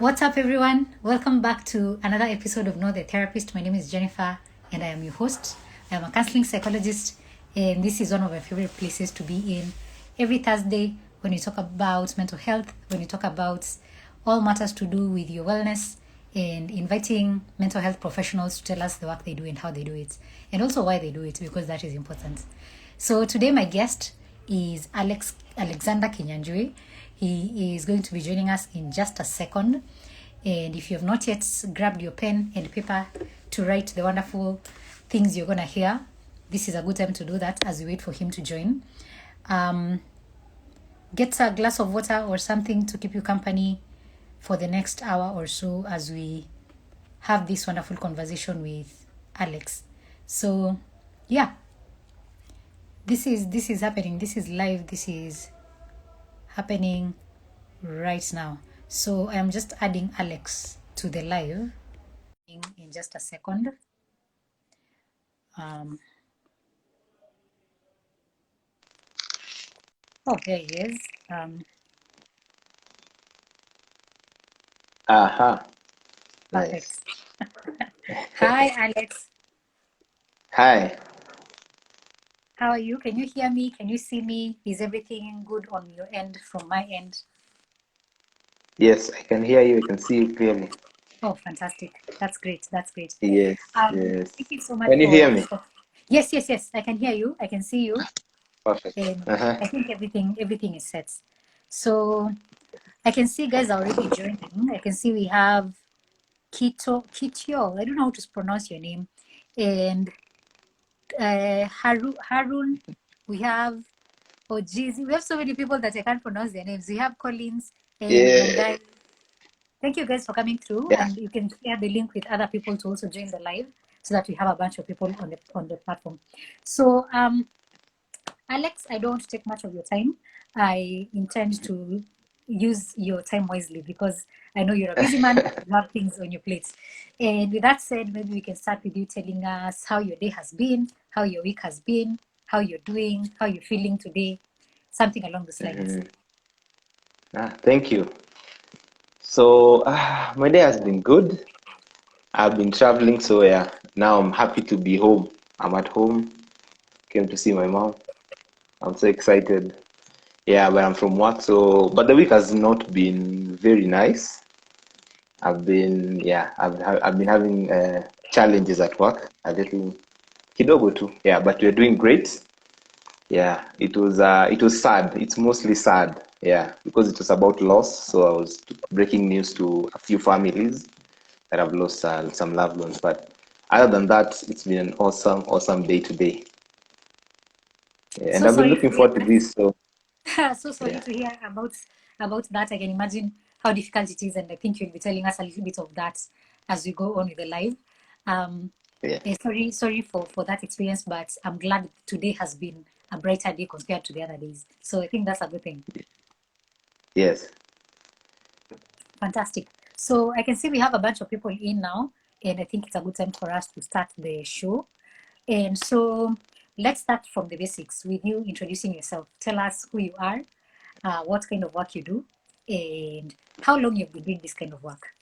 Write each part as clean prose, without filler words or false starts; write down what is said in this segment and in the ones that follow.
What's up, everyone? Welcome back to another episode of Know the Therapist. My name is Jennifer, and I am your host. I am a counseling psychologist, and this is one of my favorite places to be in. Every Thursday, when we talk about mental health, when we talk about all matters to do with your wellness, and inviting mental health professionals to tell us the work they do and how they do it, and also why they do it, because that is important. So today, my guest is Alexander Kinyanjui. He is going to be joining us in just a second. And if you have not yet grabbed your pen and paper to write the wonderful things you're going to hear, this is a good time to do that as we wait for him to join. Get a glass of water or something to keep you company for the next hour or so as we have this wonderful conversation with Alex. So, yeah, this is happening. This is live. This is happening right now. So I am just adding Alex to the live in just a second. There he is. Aha. Perfect. Nice. Hi, Alex. Hi. How are you? Can you hear me? Can you see me? Is everything good on your end from my end? Yes, I can hear you. I can see you clearly. Oh, fantastic. That's great. That's great. Yes, yes. Thank you so much Can you hear me? Yes. I can hear you. I can see you. Perfect. And Uh-huh. I think everything is set. So I can see guys are already joining. I can see we have Kitio. I don't know how to pronounce your name. And Harun. We have Ojizi. We have so many people that I can't pronounce their names. We have Collins and Yeah, Mungai. Thank you guys for coming through, yeah. and you can share the link with other people to also join the live so that we have a bunch of people on the platform. So Alex, I don't want to take much of your time. I intend to use your time wisely because I know you're a busy man, you have things on your plate. And with that said, maybe we can start with you telling us how your day has been, how your week has been, how you're doing, how you're feeling today, something along those lines. Thank you. So, my day has been good. I've been traveling, so yeah, now I'm happy to be home. I'm at home. Came to see my mom. I'm so excited. Yeah, but I'm from work, so but the week has not been very nice. I've been having challenges at work, a little kidogo too. Yeah, but we're doing great. Yeah, it was sad. It's mostly sad. Yeah, because it was about loss. So I was breaking news to a few families that have lost some loved ones. But other than that, it's been an awesome day today. Yeah, and So I've been sorry to looking hear forward to that. this. So So sorry yeah, to hear about that. I can imagine how difficult it is, and I think you'll be telling us a little bit of that as we go on with the live. Um, yeah, sorry for that experience, but I'm glad today has been a brighter day compared to the other days. So I think that's a good thing. yes. Fantastic. So I can see we have a bunch of people in now, and I think it's a good time for us to start the show. And so let's start from the basics with you introducing yourself. Tell us who you are, what kind of work you do, and how long you've been doing this kind of work.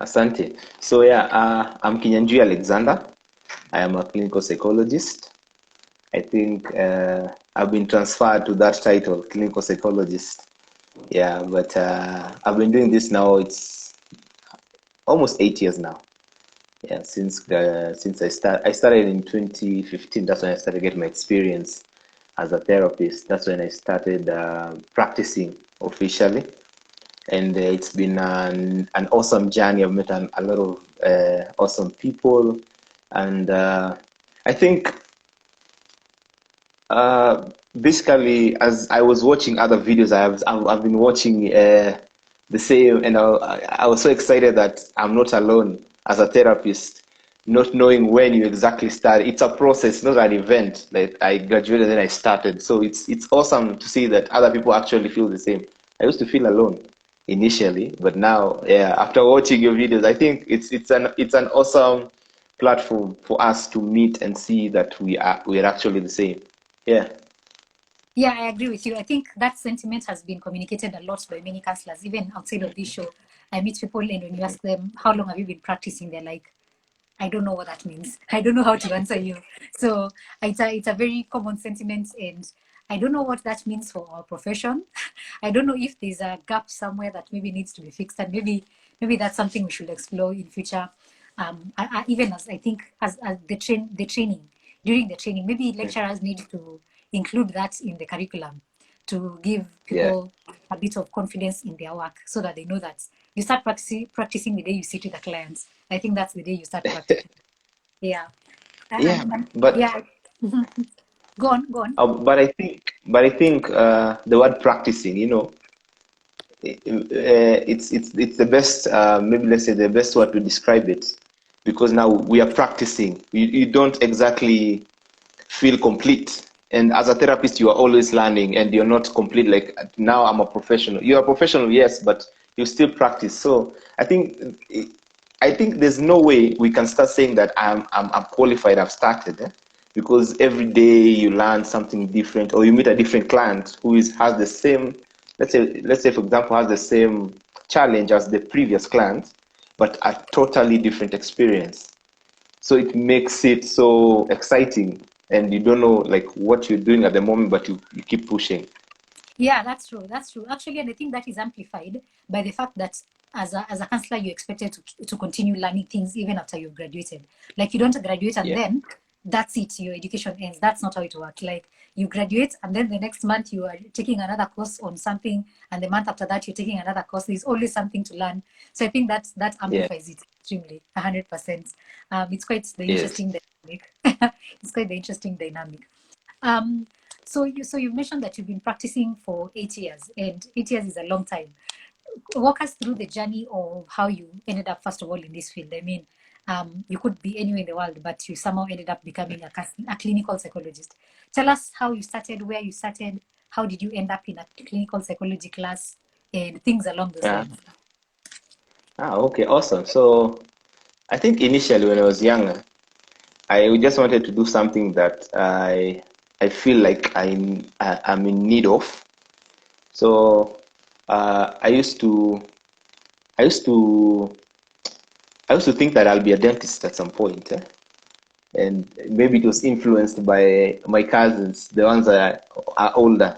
Asante. So yeah, I'm Kinyanjui Alexander. I am a clinical psychologist. I think I've been transferred to that title, clinical psychologist. Yeah, but I've been doing this now. It's almost 8 years now. Yeah, since I started in 2015. That's when I started getting my experience as a therapist. That's when I started practicing officially, and it's been an awesome journey. I've met a lot of awesome people, and I think basically, as I was watching other videos, I've been watching the same, and I was so excited that I'm not alone as a therapist, not knowing when you exactly start. It's a process, not an event. Like I graduated and I started, so it's awesome to see that other people actually feel the same. I used to feel alone initially, but now, yeah, after watching your videos, I think it's an awesome platform for us to meet and see that we're actually the same. Yeah. Yeah, I agree with you. I think that sentiment has been communicated a lot by many counselors, even outside of this show. I meet people, and when you ask them, how long have you been practicing? They're like, I don't know what that means. I don't know how to answer you. So it's a very common sentiment, and I don't know what that means for our profession. I don't know if there's a gap somewhere that maybe needs to be fixed, and maybe that's something we should explore in future. Even as I think as the training during the training, maybe lecturers need to include that in the curriculum to give Yeah. people a bit of confidence in their work, so that they know that you start practicing the day you sit with the clients. I think that's the day you start practicing. Yeah. Yeah, And but yeah. Go on, go on. but I think the word practicing, it's the best, maybe let's say the best word to describe it, because now we are practicing. You don't exactly feel complete, and as a therapist you are always learning, and you're not complete. Like, now I'm a professional. You're a professional, yes, but you still practice. So I think there's no way we can start saying that I'm qualified, I've started, because every day you learn something different, or you meet a different client who has the same, let's say for example, has the same challenge as the previous client, but a totally different experience. So it makes it so exciting, and you don't know like what you're doing at the moment, but you keep pushing. Yeah, that's true. That's true. Actually, and I think that is amplified by the fact that as a counselor, you're expected to continue learning things even after you've graduated. Like, you don't graduate and Yeah. then that's it, your education ends. That's not how it works. Like, you graduate and then the next month you are taking another course on something, and the month after that you're taking another course. There's always something to learn. So I think that Yeah. amplifies it extremely, 100%. It's quite the Yes. interesting dynamic. It's quite the interesting dynamic. Um, so you mentioned that you've been practicing for 8 years, and 8 years is a long time. Walk us through the journey of how you ended up, first of all, in this field. I mean, you could be anywhere in the world, but you somehow ended up becoming a clinical psychologist. Tell us how you started, where you started, how did you end up in a clinical psychology class, and things along those Yeah. lines. Okay, awesome. So I think initially when I was younger, I just wanted to do something that I feel like I'm in need of. So I used to I used to I used to think that I'll be a dentist at some point, and maybe it was influenced by my cousins, the ones that are older.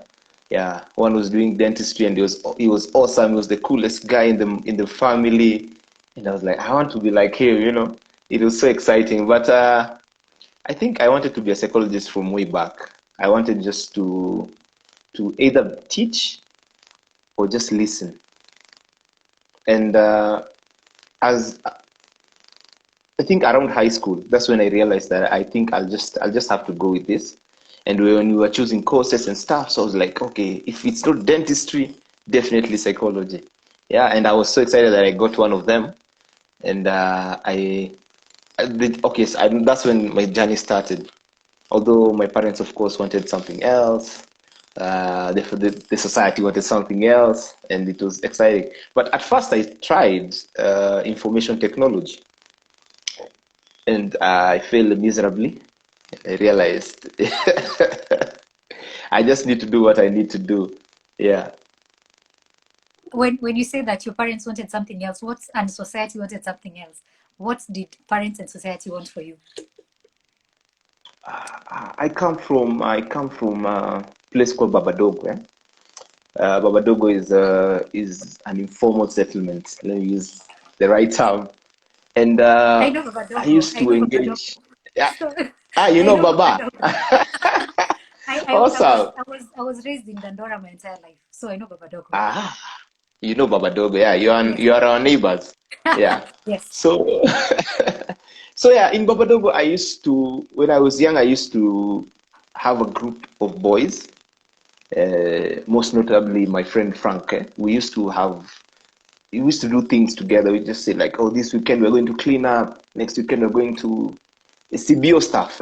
Yeah, one was doing dentistry, and he was awesome. He was the coolest guy in the family, and I was like, I want to be like him. It was so exciting, but I think I wanted to be a psychologist from way back. I wanted just to either teach or just listen. And as I think around high school, that's when I realized that I think I'll just have to go with this. And when we were choosing courses and stuff, so I was like, okay, if it's not dentistry, definitely psychology. Yeah, and I was so excited that I got one of them, and I did, okay, so that's when my journey started. Although my parents, of course, wanted something else, the society wanted something else, and it was exciting. But at first, I tried information technology, and I failed miserably. I realized I just need to do what I need to do. Yeah. When you say that your parents wanted something else, and society wanted something else, what did parents and society want for you? I come from a place called Babadogo. Babadogo is an informal settlement. Let me use the right term. And I know Baba I Dogo. used I to know Baba Dogo. engage. Yeah. So You I know know Baba Baba. Dogo. I was Awesome. I was I was raised in Dandora my entire life, so I know Baba Dogo. Ah, you know Babadogo. Yeah, you are Yes. you are our neighbors. Yeah. Yes. So so yeah, in Babadogo, when I was young, I used to have a group of boys. Most notably, my friend Frank. We used to do things together. We just say like, oh, this weekend we're going to clean up. Next weekend we're going to CBO stuff.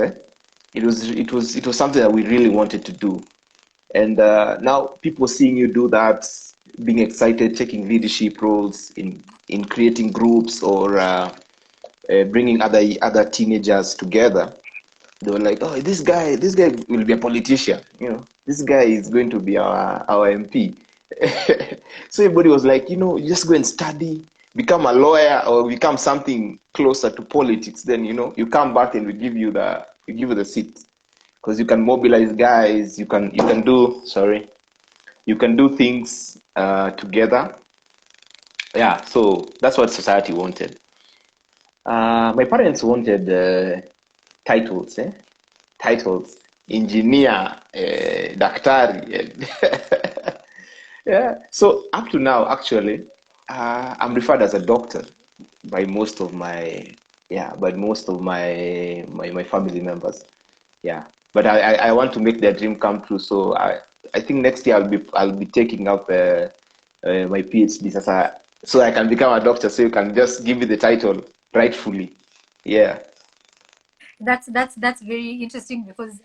It was something that we really wanted to do. And now people seeing you do that, being excited, taking leadership roles in creating groups, or bringing other teenagers together, They were like, oh, this guy will be a politician. This guy is going to be our MP. So everybody was like, you just go and study, become a lawyer or become something closer to politics. Then, you come back and we give you the seat, because you can mobilize guys. You can do things together. Yeah. So that's what society wanted. My parents wanted titles, titles, engineer, daktari. Yeah. So up to now, actually, I'm referred as a doctor by most of my family members. Yeah. But I want to make their dream come true. So I think next year I'll be taking up my PhD so I can become a doctor. So you can just give me the title rightfully. Yeah. That's very interesting, because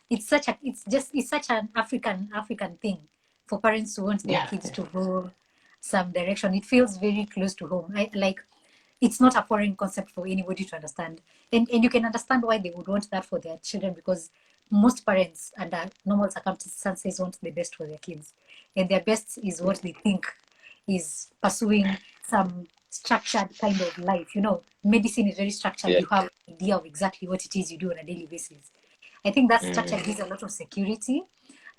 it's such an African thing for parents to want their Yeah. kids to go some direction. It feels very close to home. It's not a foreign concept for anybody to understand, and you can understand why they would want that for their children, because most parents under normal circumstances want the best for their kids, and their best is what they think is pursuing some structured kind of life. Medicine is very structured. Yeah. You have an idea of exactly what it is you do on a daily basis. I think that structure Mm. gives a lot of security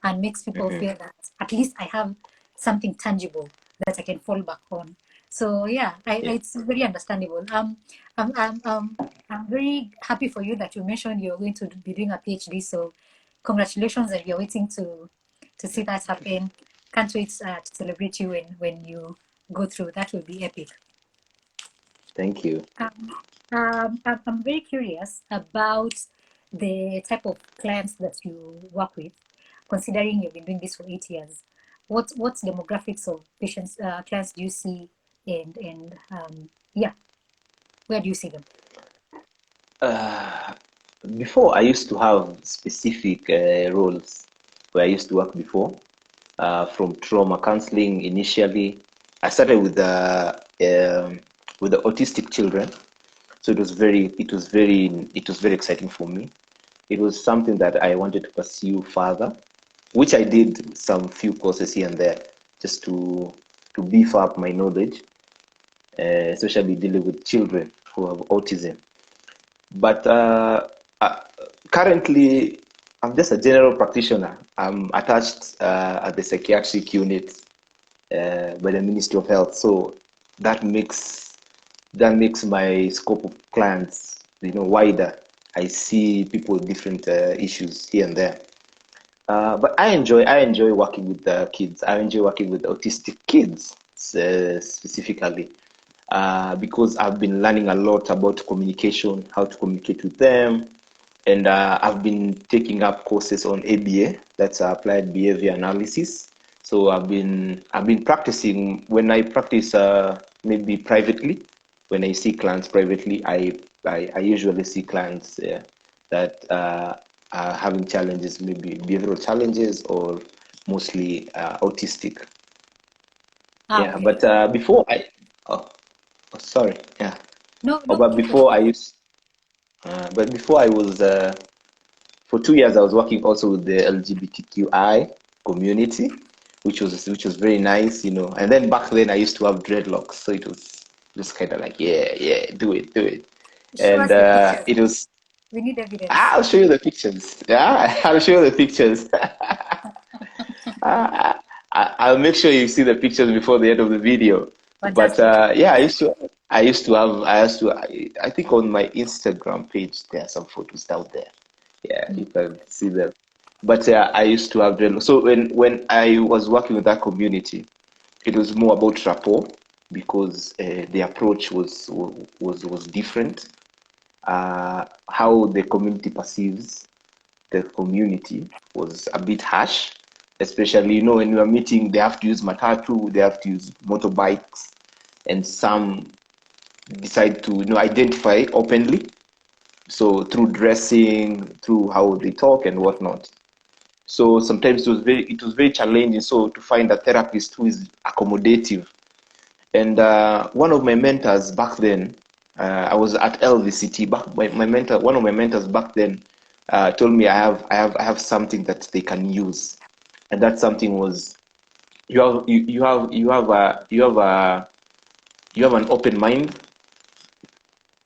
and makes people Mhm. feel that at least I have something tangible that I can fall back on. So yeah, Yeah. it's very understandable. I'm very happy for you that you mentioned you're going to be doing a PhD. So congratulations, and you're waiting to see that happen. Can't wait to celebrate you when you go through. That will be epic. Thank you. I'm very curious about the type of clients that you work with, considering you've been doing this for 8 years. What demographics of patients, clients do you see, and yeah, where do you see them? Uh, Before, I used to have specific roles where I used to work before. From trauma counseling initially, I started with the autistic children. So it was very exciting for me. It was something that I wanted to pursue further, which I did some few courses here and there just to beef up my knowledge, especially dealing with children who have autism. But uh, currently, I'm just a general practitioner. I'm attached at the psychiatric unit by the Ministry of Health. So that makes my scope of clients, wider. I see people with different issues here and there. But I enjoy working with the kids. I enjoy working with autistic kids specifically, because I've been learning a lot about communication, how to communicate with them, and I've been taking up courses on ABA, that's applied behavior analysis. So I've been practicing. When I practice maybe privately, when I see clients privately, I usually see clients that are having challenges, maybe behavioral challenges or mostly autistic. Yeah, Okay. but before oh, sorry, yeah. No, Oh, no, but keep going. before I was for 2 years I was working also with the LGBTQI community, which was very nice. And then back then I used to have dreadlocks, so it was just kind of like, yeah, yeah, do it, Show and us the pictures. it was. We need evidence. I'll show you the pictures. Yeah, I'll show you the pictures. Uh, I'll make sure you see the pictures before the end of the video. But Fantastic. yeah, I think on my Instagram page there are some photos out there. Yeah, Mm. you can see them. But I used to have dreadlocks. So when I was working with that community, it was more about rapport, because the approach was different. How the community perceives the community was a bit harsh, especially when you are meeting, they have to use matatu, they have to use motorbikes, and some decide to identify openly, so through dressing, through how they talk and whatnot. So sometimes it was very challenging, so to find a therapist who is accommodative. And one of my mentors back then, I was at LVCT. One of my mentors back then told me I have something that they can use, and that something was you have an open mind,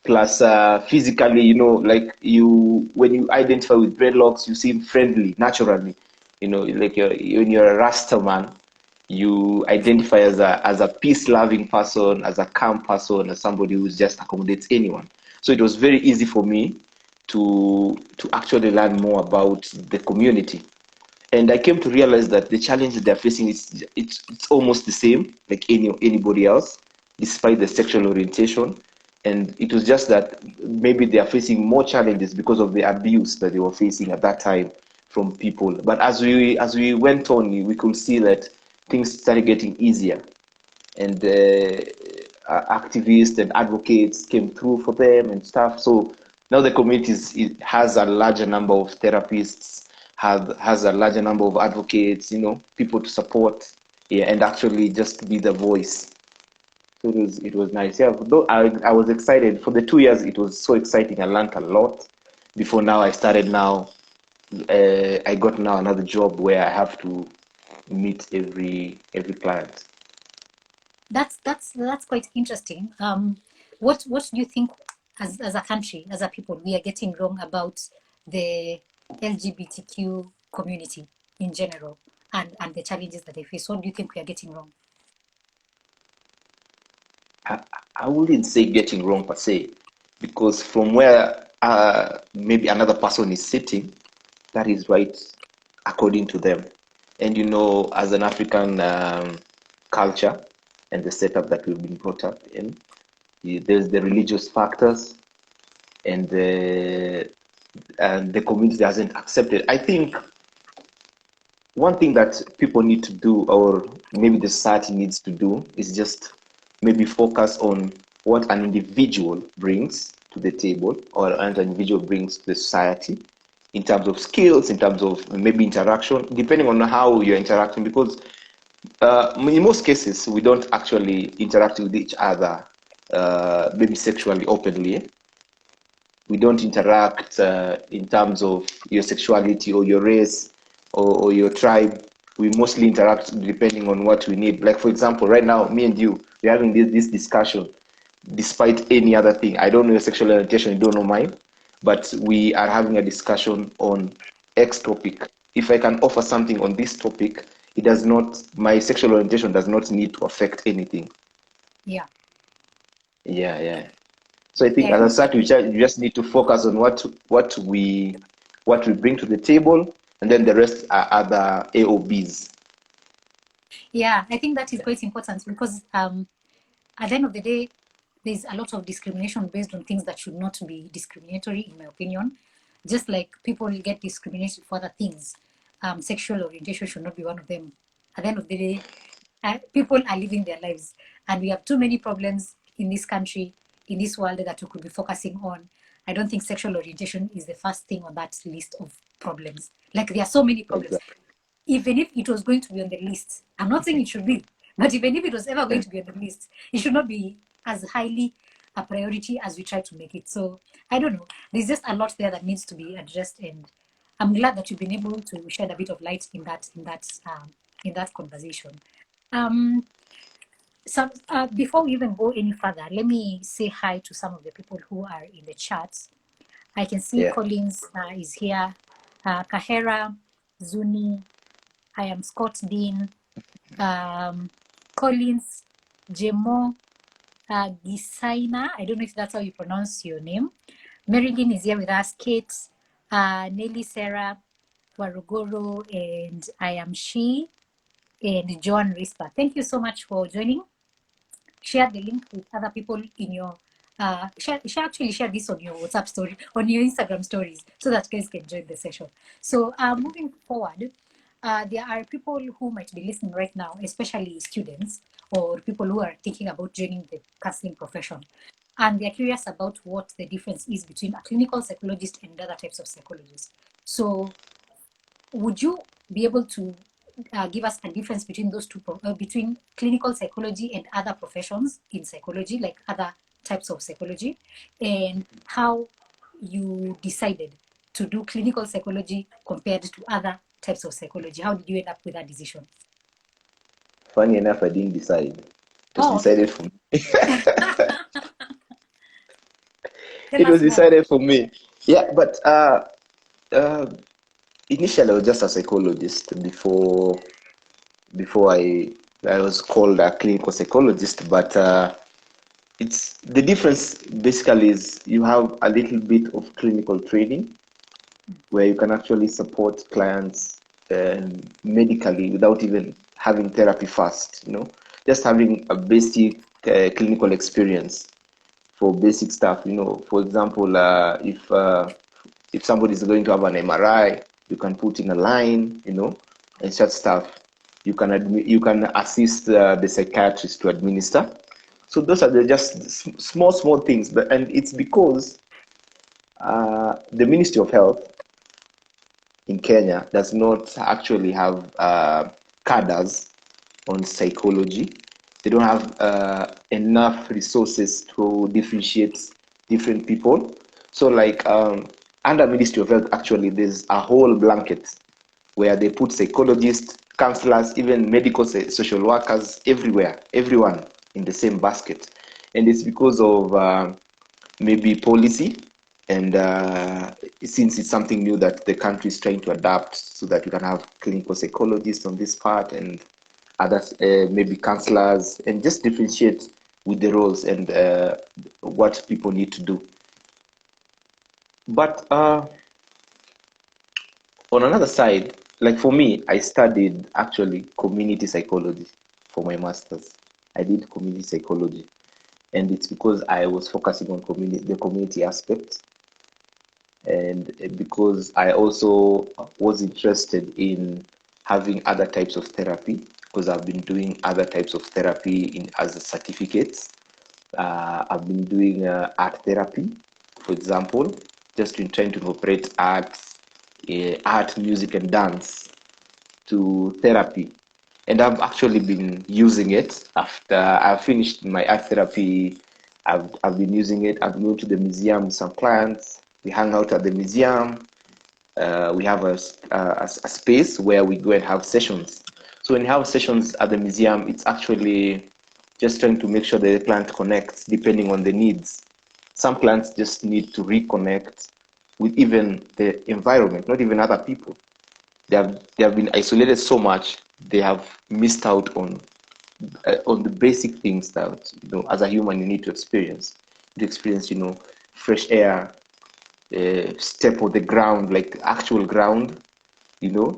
plus physically, like you when you identify with dreadlocks, you seem friendly naturally. Like when you're a Rasta man, you identify as a peace-loving person, as a calm person, as somebody who just accommodates anyone. So it was very easy for me to actually learn more about the community. And I came to realize that the challenge they're facing is it's almost the same like anybody else, despite the sexual orientation. And it was just that maybe they are facing more challenges because of the abuse that they were facing at that time from people. But as we went on, we could see that things started getting easier, and activists and advocates came through for them and stuff. So now the community it has a larger number of therapists, has a larger number of advocates, people to support, yeah, and actually just be the voice. So it was nice. Yeah, though I was excited for the 2 years. It was so exciting. I learned a lot. Before now, I got now another job where I have to meet every client. That's quite interesting. What do you think, as a country, as a people, we are getting wrong about the LGBTQ community in general, and the challenges that they face? What do you think we are getting wrong? I, I wouldn't say getting wrong per se, because from where maybe another person is sitting, that is right according to them. And as an African culture and the setup that we've been brought up in, there's the religious factors, and the community doesn't accept it. I think one thing that people need to do, or maybe the society needs to do, is just maybe focus on what an individual brings to the table, or an individual brings to the society, in terms of skills, in terms of maybe interaction, depending on how you're interacting. Because in most cases, we don't actually interact with each other, maybe sexually openly. We don't interact in terms of your sexuality or your race, or your tribe. We mostly interact depending on what we need. Like, for example, right now, me and you, we're having this discussion despite any other thing. I don't know your sexual orientation, you don't know mine, but we are having a discussion on X topic. If I can offer something on this topic, it does not, my sexual orientation does not need to affect anything. Yeah, Yeah. So I think yeah, as a start, you just need to focus on what we bring to the table, and then the rest are other AOBs. yeah. I think that is quite important because at the end of the day, there's a lot of discrimination based on things that should not be discriminatory, in my opinion. Just like people get discriminated for other things, sexual orientation should not be one of them. At the end of the day, people are living their lives, and we have too many problems in this country, in this world, that we could be focusing on. I don't think sexual orientation is the first thing on that list of problems. Like, there are so many problems. Exactly. Even if it was going to be on the list, I'm not saying it should be, but even if it was ever going to be on the list, it should not be as highly a priority as we try to make it. So I don't know. There's just a lot there that needs to be addressed, and I'm glad that you've been able to shed a bit of light in that conversation. Um, so before we even go any further, let me say hi to some of the people who are in the chat. I can see Yeah. Collins is here, Kahera, Zuni, I am Scott Dean, Collins, Jemo, Gisaina. I don't know if that's how you pronounce your name. Marilyn is here with us, Kate, Nelly, Sarah, Warugoro, and I am she, and Joan Rispa. Thank you so much for joining. Share the link with other people in your share this on your WhatsApp story, on your Instagram stories, so that guys can join the session. So moving forward, there are people who might be listening right now, especially students or people who are thinking about joining the counseling profession, and they're curious about what the difference is between a clinical psychologist and other types of psychologists. So would you be able to give us a difference between those two, between clinical psychology and other professions in psychology, like other types of psychology, and how you decided to do clinical psychology compared to other types of psychology? How did you end up with that decision? Funny enough, I didn't decide. It was Oh, decided for me. tell It was us more. decided for me. Yeah, but uh, initially I was just a psychologist before I was called a clinical psychologist. But it's the difference basically is you have a little bit of clinical training where you can actually support clients medically without even having therapy first. Just having a basic clinical experience for basic stuff. For example, if somebody is going to have an MRI, you can put in a line, and such stuff. You can assist the psychiatrist to administer. So those are just small things, and it's because the Ministry of Health in Kenya does not actually have cadres on psychology. They don't have enough resources to differentiate different people. So, like under Ministry of Health, actually, there's a whole blanket where they put psychologists, counselors, even medical social workers, everyone in the same basket. And it's because of maybe policy, and since it's something new that the country is trying to adapt so that you can have clinical psychologists on this part and others, maybe counselors, and just differentiate with the roles and what people need to do. But on another side, like for me, I studied actually community psychology for my master's. I did community psychology, and it's because I was focusing on the community aspect, and because I also was interested in having other types of therapy, because I've been doing other types of therapy as certificates. I've been doing art therapy, for example, just in trying to incorporate art, music, and dance to therapy. And I've actually been using it after I've finished my art therapy. I've been using it. I've moved to the museum with some clients. We hang out at the museum. We have a space where we go and have sessions. So when you have sessions at the museum, it's actually just trying to make sure that the client connects depending on the needs. Some clients just need to reconnect with even the environment, not even other people. They have been isolated so much, they have missed out on the basic things that as a human you need to experience. Fresh air, step on the ground, like actual ground.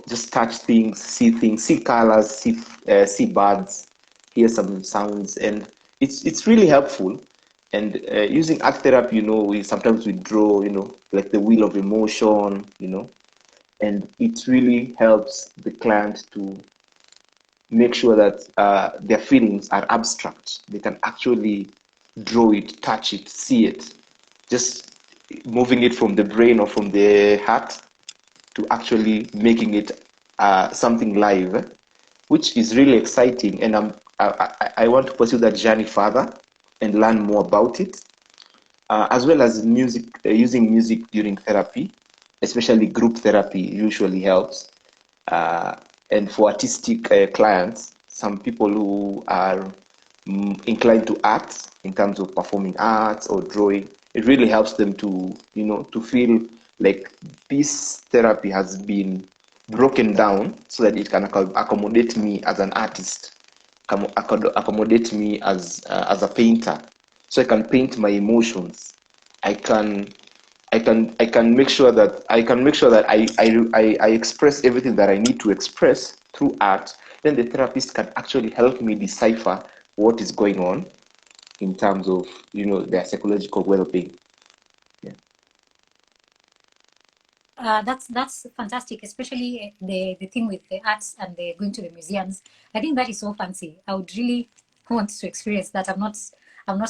Just touch things, see colors, see birds, hear some sounds, and it's really helpful. And using art therapy, we sometimes we draw, like the wheel of emotion, and it really helps the client to make sure that their feelings are abstract. They can actually draw it, touch it, see it, just moving it from the brain or from the heart to actually making it something live, which is really exciting. And I want to pursue that journey further and learn more about it, as well as music. Using music during therapy, especially group therapy, usually helps. And for artistic clients, some people who are inclined to arts in terms of performing arts or drawing, it really helps them to feel like this therapy has been broken down so that it can accommodate me as an artist, accommodate me as a painter, so I can paint my emotions. I can I can make sure that I express everything that I need to express through art. Then the therapist can actually help me decipher what is going on in terms of their psychological well-being. Yeah. That's fantastic, especially the thing with the arts and the going to the museums. I think that is so fancy. I would really want to experience that. I'm not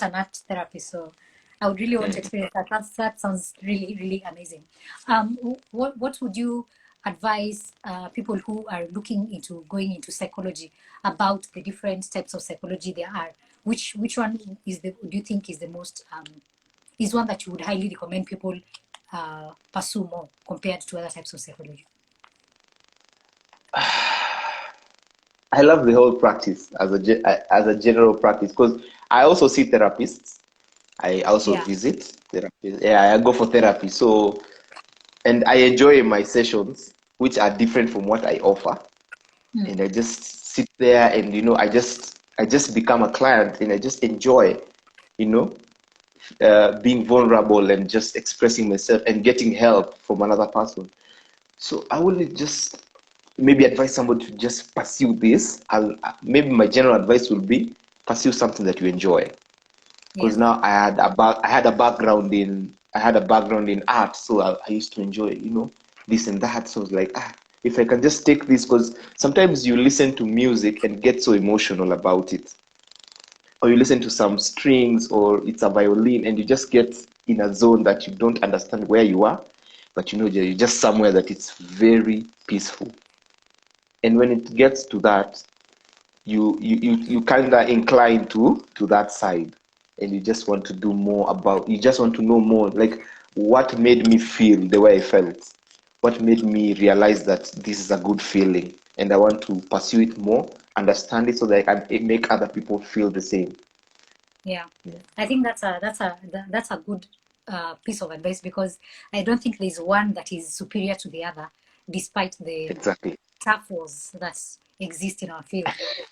an art therapist, so I would really want to experience that. That sounds really really amazing. What would you advise people who are looking into going into psychology about the different types of psychology there are? Which one do you think is the most is one that you would highly recommend people pursue more compared to other types of psychology? I love the whole practice as a general practice because I also see therapists. I also Yeah. visit therapists. Yeah, I go for therapy. So, and I enjoy my sessions, which are different from what I offer. And I just sit there, and I just become a client, and I just enjoy, you know, being vulnerable and just expressing myself and getting help from another person. So I would just maybe advise somebody to just pursue this. Maybe my general advice will be pursue something that you enjoy. Yeah. Because now I had a background in art, so I used to enjoy, this and that. So I was like, if I can just take this, because sometimes you listen to music and get so emotional about it, or you listen to some strings, or it's a violin, and you just get in a zone that you don't understand where you are, but you're just somewhere that it's very peaceful. And when it gets to that, you kind of incline to that side, and you just want to do more about, you just want to know more, like what made me feel the way I felt, what made me realize that this is a good feeling, and I want to pursue it more, understand it, so that I can make other people feel the same. Yeah, Yeah. I think that's a good piece of advice, because I don't think there's one that is superior to the other, despite the Exactly. tough wars that exist in our field.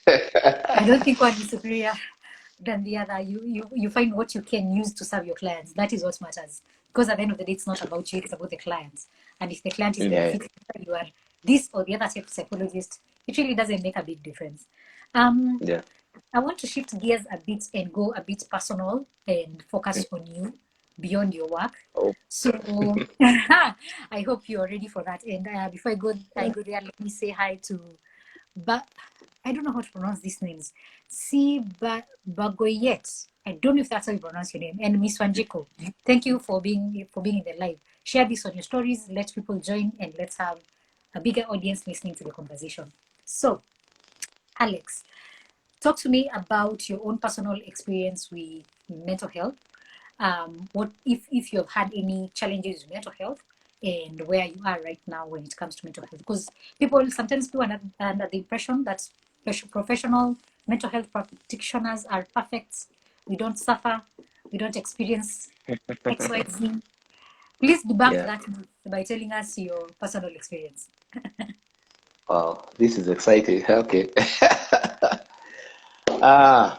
I don't think one is superior than the other. You find what you can use to serve your clients. That is what matters. Because at the end of the day, it's not about you, it's about the clients. And if the client is Yeah. benefiting, whether you are this or the other type of psychologist, it really doesn't make a big difference. Yeah. I want to shift gears a bit and go a bit personal and focus on you beyond your work. Oh. So I hope you're ready for that. And before I go there, let me say hi to but I don't know how to pronounce these names. Si Bagoyet. I don't know if that's how you pronounce your name. And Miss Wanjiko. Thank you for being in the live. Share this on your stories. Let people join, and let's have a bigger audience listening to the conversation. So, Alex, talk to me about your own personal experience with mental health. What if you have had any challenges with mental health, and where you are right now when it comes to mental health? Because people sometimes do under the impression that professional mental health practitioners are perfect. We don't suffer. We don't experience XYZ. Please debunk Yeah. that myth by telling us your personal experience. Wow, this is exciting. Okay.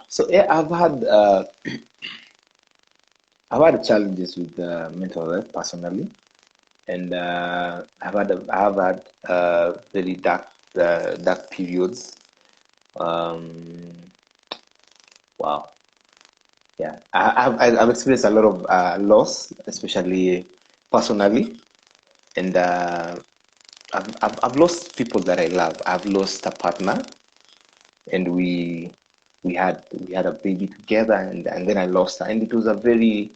So yeah, I've had challenges with mental health personally, and I've had very dark periods. Um, wow, yeah, I've experienced a lot of loss, especially personally, and I've lost people that I love. I've lost a partner, and we had a baby together, and then I lost her, and it was a very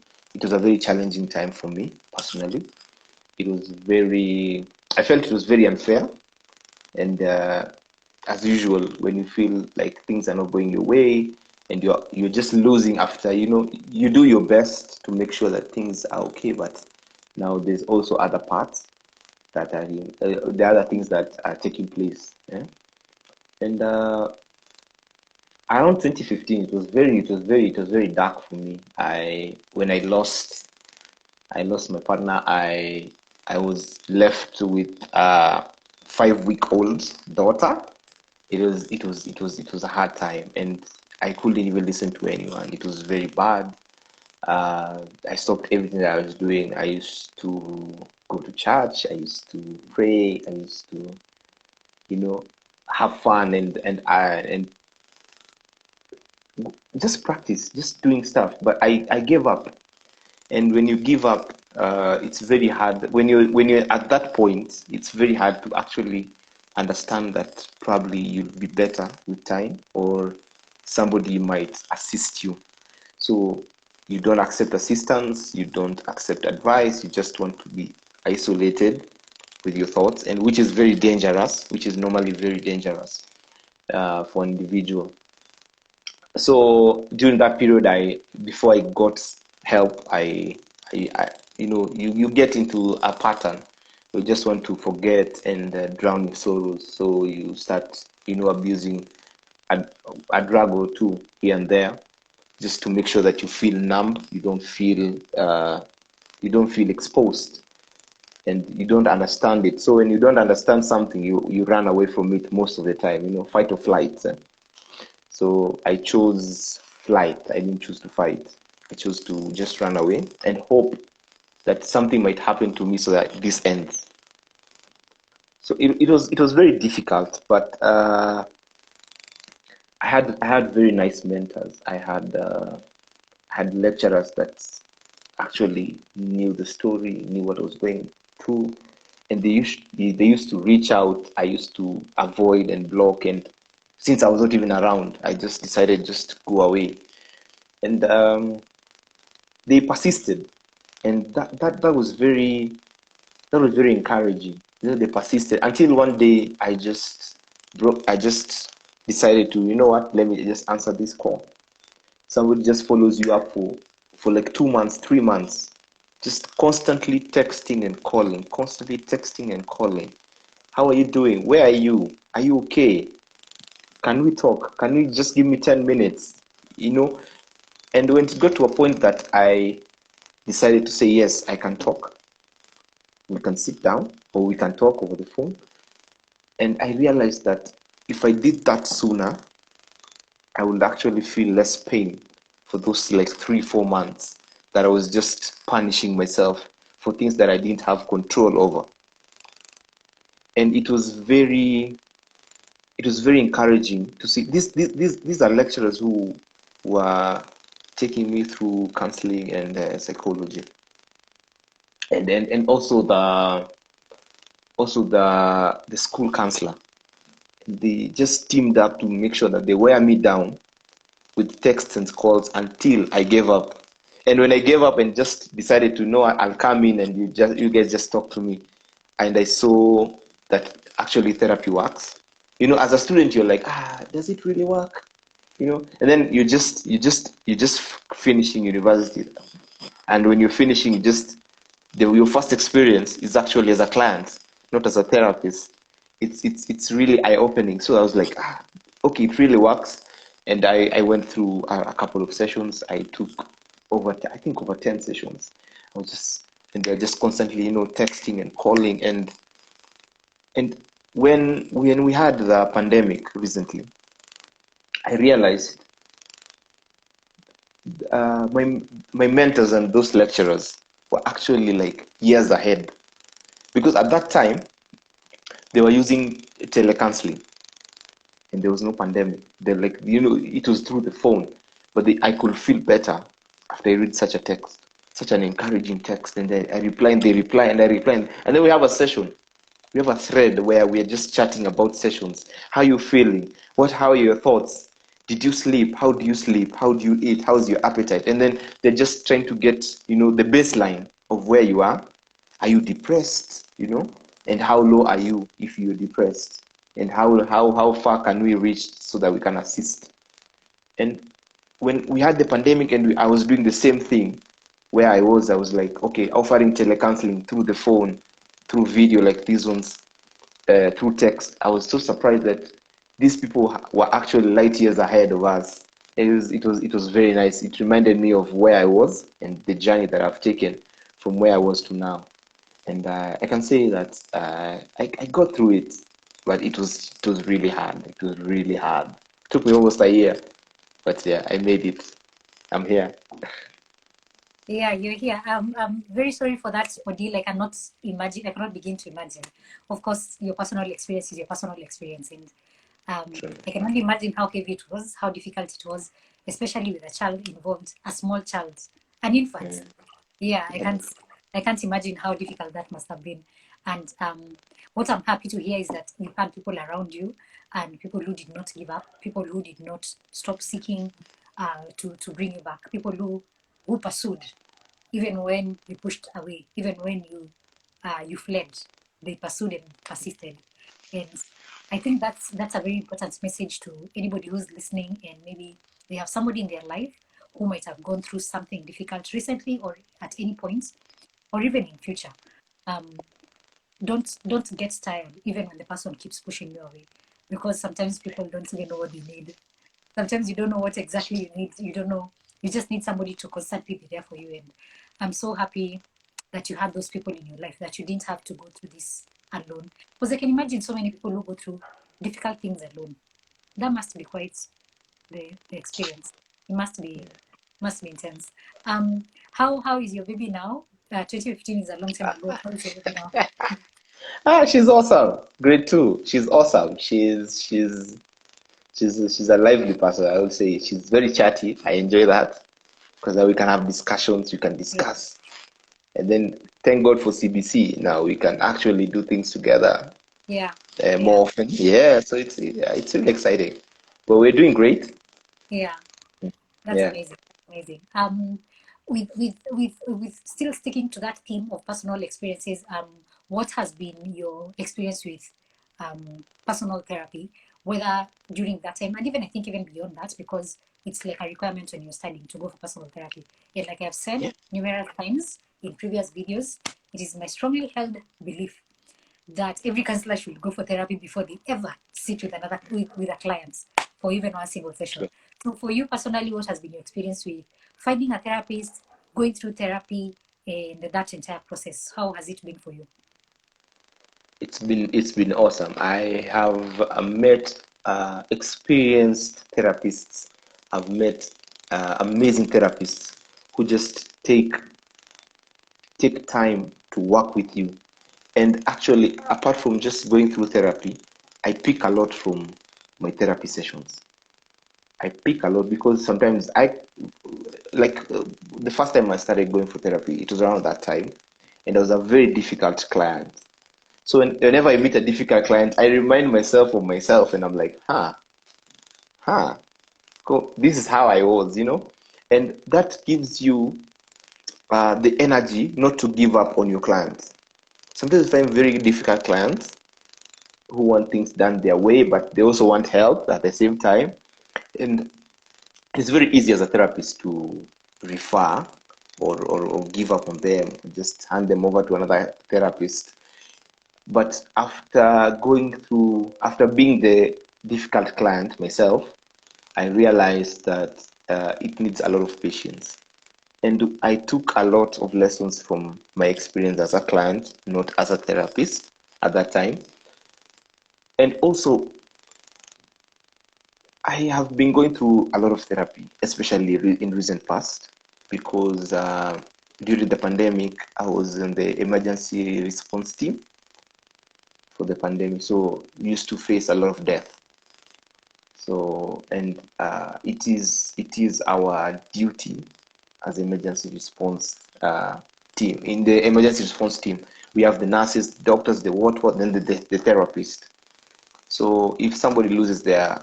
challenging time for me personally. I felt it was very unfair, and as usual, when you feel like things are not going your way, and you're just losing after, you do your best to make sure that things are okay, but now there's also other parts that are the other things that are taking place. Yeah? And around 2015, it was very dark for me. When I lost my partner, I was left with a 5-week-old daughter. It was a hard time, and I couldn't even listen to anyone. It was very bad. I stopped everything that I was doing. I used to go to church. I used to pray. I used to, you know, have fun, and just practice, just doing stuff. But I gave up. And when you give up, it's very hard. When you're at that point, it's very hard to actually understand that probably you'll be better with time, or somebody might assist you. So you don't accept assistance, you don't accept advice, you just want to be isolated with your thoughts, and which is very dangerous, which is normally very dangerous for an individual. So during that period, before I got help, I you get into a pattern. You just want to forget and drown in sorrows. So you start, abusing a, a drug or two here and there, just to make sure that you feel numb. You don't feel exposed, and you don't understand it. So when you don't understand something, you run away from it most of the time. Fight or flight. So I chose flight. I didn't choose to fight. I chose to just run away and hope that something might happen to me so that this ends. So it was very difficult, but I had very nice mentors. I had lecturers that actually knew the story, knew what I was going through, and they used to reach out. I used to avoid and block, and since I was not even around, I just decided just to go away. And they persisted, and that was very encouraging. They persisted until one day I just broke. I just decided to, what? Let me just answer this call. Somebody just follows you up for like 2 months, 3 months, just constantly texting and calling, constantly texting and calling. How are you doing? Where are you? Are you okay? Can we talk? Can you just give me 10 minutes? And when it got to a point that I decided to say, yes, I can talk, we can sit down or we can talk over the phone. And I realized that if I did that sooner, I would actually feel less pain for those like 3-4 months that I was just punishing myself for things that I didn't have control over. And it was very encouraging to see these are lecturers who were taking me through counseling and psychology, and also the school counselor. They just teamed up to make sure that they wear me down with texts and calls until I gave up. And when I gave up and just decided to know, I'll come in and you guys just talk to me, and I saw that actually therapy works. As a student, you're like, does it really work? And then you just finishing university, and when you're finishing, your first experience is actually as a client, not as a therapist. It's really eye-opening. So I was like, okay, it really works. And I went through a couple of sessions. I took I think over 10 sessions. And they're just constantly, texting and calling. And when we had the pandemic recently, I realized my mentors and those lecturers were actually like years ahead, because at that time they were using telecounseling and there was no pandemic. They're like, it was through the phone, but I could feel better after I read such a text, such an encouraging text. And then I reply, and they reply, and I reply. And then we have a session. We have a thread where we're just chatting about sessions. How are you feeling? How are your thoughts? Did you sleep? How do you sleep? How do you eat? How's your appetite? And then they're just trying to get, the baseline of where you are. Are you depressed? And how low are you if you're depressed? And how far can we reach so that we can assist? And when we had the pandemic and I was doing the same thing, where I was like, okay, offering telecounseling through the phone, through video like these ones, through text. I was so surprised that these people were actually light years ahead of us. It was very nice. It reminded me of where I was and the journey that I've taken from where I was to now. And I can say that I got through it, but it was really hard. It was really hard. It took me almost a year, but yeah, I made it. I'm here. Yeah, you're here. I'm very sorry for that ordeal. I cannot imagine. I cannot begin to imagine. Of course, your personal experience is your personal experience, and Sure. I can only imagine how heavy it was, how difficult it was, especially with a child involved, a small child, an infant. Yeah, I can't imagine how difficult that must have been. And what I'm happy to hear is that you had people around you and people who did not give up, people who did not stop seeking to bring you back, people who pursued, even when you pushed away, even when you fled, they pursued and persisted. And I think that's a very important message to anybody who's listening, and maybe they have somebody in their life who might have gone through something difficult recently or at any point, or even in future, um, don't get tired even when the person keeps pushing you away, because sometimes people don't even know what they need. Sometimes you don't know what exactly you need. You don't know. You just need somebody to constantly be there for you. And I'm so happy that you had those people in your life, that you didn't have to go through this alone. Because I can imagine so many people who go through difficult things alone. That must be quite the experience. It must be intense. How is your baby now? 2015 is a long time ago. How is your baby now? She's awesome. Grade two. She's awesome. She's a lively person. I would say she's very chatty. I enjoy that because now we can have discussions. We can Yeah, discuss, and then thank God for CBC. Now we can actually do things together yeah, yeah, more often. Yeah, so it's really exciting. But we're doing great. yeah. That's Yeah. amazing. Amazing. With still sticking to that theme of personal experiences, what has been your experience with personal therapy, whether during that time and even I think even beyond that, because it's like a requirement when you're studying to go for personal therapy. Yet, like I've said Yeah. numerous times in previous videos, it is my strongly held belief that every counselor should go for therapy before they ever sit with with a client for even one single session. Sure. So for you personally, what has been your experience with finding a therapist, going through therapy, and that entire process? How has it been for you? It's been awesome. I have met experienced therapists. I've met amazing therapists who just take time to work with you. And actually, apart from just going through therapy, I pick a lot from my therapy sessions. I pick a lot because sometimes the first time I started going for therapy, it was around that time, and I was a very difficult client. So whenever I meet a difficult client, I remind myself of myself, and I'm like, cool. This is how I was. And that gives you the energy not to give up on your clients. Sometimes you find very difficult clients who want things done their way, but they also want help at the same time. And it's very easy as a therapist to refer or give up on them, just hand them over to another therapist. But after being the difficult client myself, I realized that it needs a lot of patience. And I took a lot of lessons from my experience as a client, not as a therapist at that time. And also, I have been going through a lot of therapy, especially in recent past, because during the pandemic, I was in the emergency response team for the pandemic, so we used to face a lot of death. So, and it is our duty as emergency response team. In the emergency response team, we have the nurses, doctors, the what, then the therapist. So if somebody loses their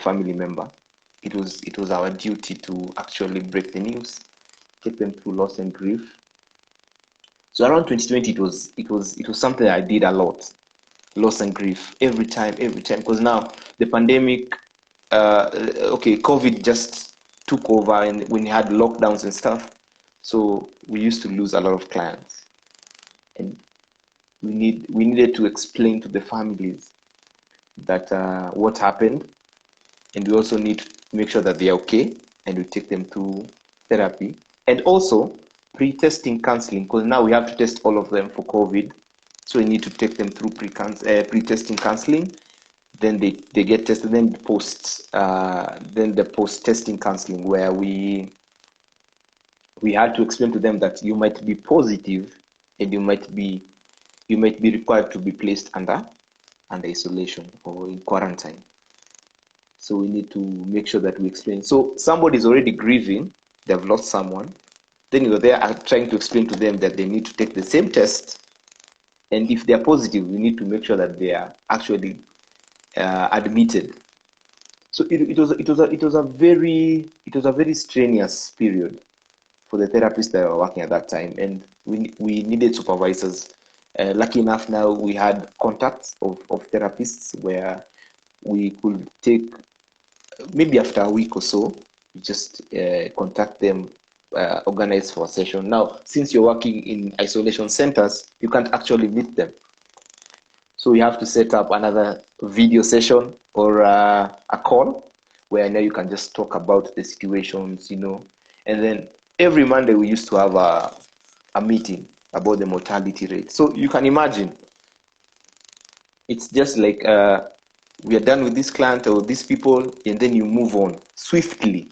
family member, it was our duty to actually break the news, take them through loss and grief. So around 2020, it was something I did a lot, loss and grief, every time, because now the pandemic, okay, COVID just took over, and when you had lockdowns and stuff, so we used to lose a lot of clients, and we needed to explain to the families that what happened, and we also need to make sure that they are okay, and we take them through therapy, and also pre-testing counseling, because now we have to test all of them for COVID, so we need to take them through pre-testing counseling. Then they get tested. Then the post-testing counseling, where we had to explain to them that you might be positive, and you might be required to be placed under isolation or in quarantine. So we need to make sure that we explain. So somebody is already grieving, they've lost someone. Then you're there trying to explain to them that they need to take the same test. And if they're positive, we need to make sure that they are actually admitted. So it was a very strenuous period for the therapists that were working at that time, and we needed supervisors. Lucky enough, now we had contacts of therapists where we could take maybe after a week or so, we just contact them, organize for a session. Now, since you're working in isolation centers, you can't actually meet them. So we have to set up another video session or a call where now you can just talk about the situations, And then every Monday we used to have a meeting about the mortality rate. So you can imagine, it's just like we are done with this client or these people, and then you move on swiftly.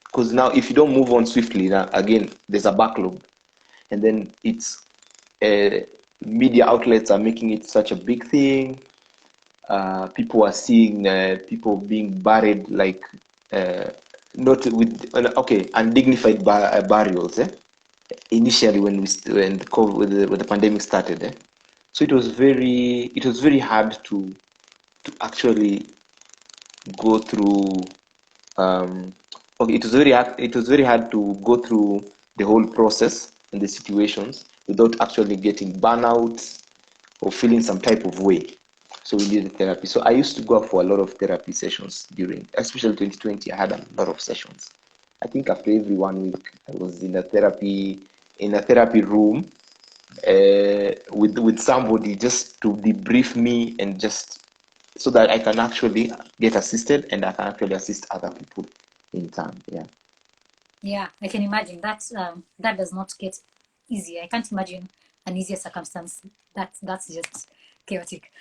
Because now if you don't move on swiftly, now again, there's a backlog. And then it's media outlets are making it such a big thing. People are seeing people being buried like not with undignified burials. Initially, when the pandemic started, so it was very hard to actually go through. It was very hard to go through the whole process and the situations without actually getting burnout or feeling some type of way. So we needed therapy. So I used to go for a lot of therapy sessions especially 2020. I had a lot of sessions. I think after every 1 week, I was in a therapy room with somebody just to debrief me and just so that I can actually get assisted and I can actually assist other people in turn. Yeah. Yeah, I can imagine that does not get easier. I can't imagine an easier circumstance. That's just chaotic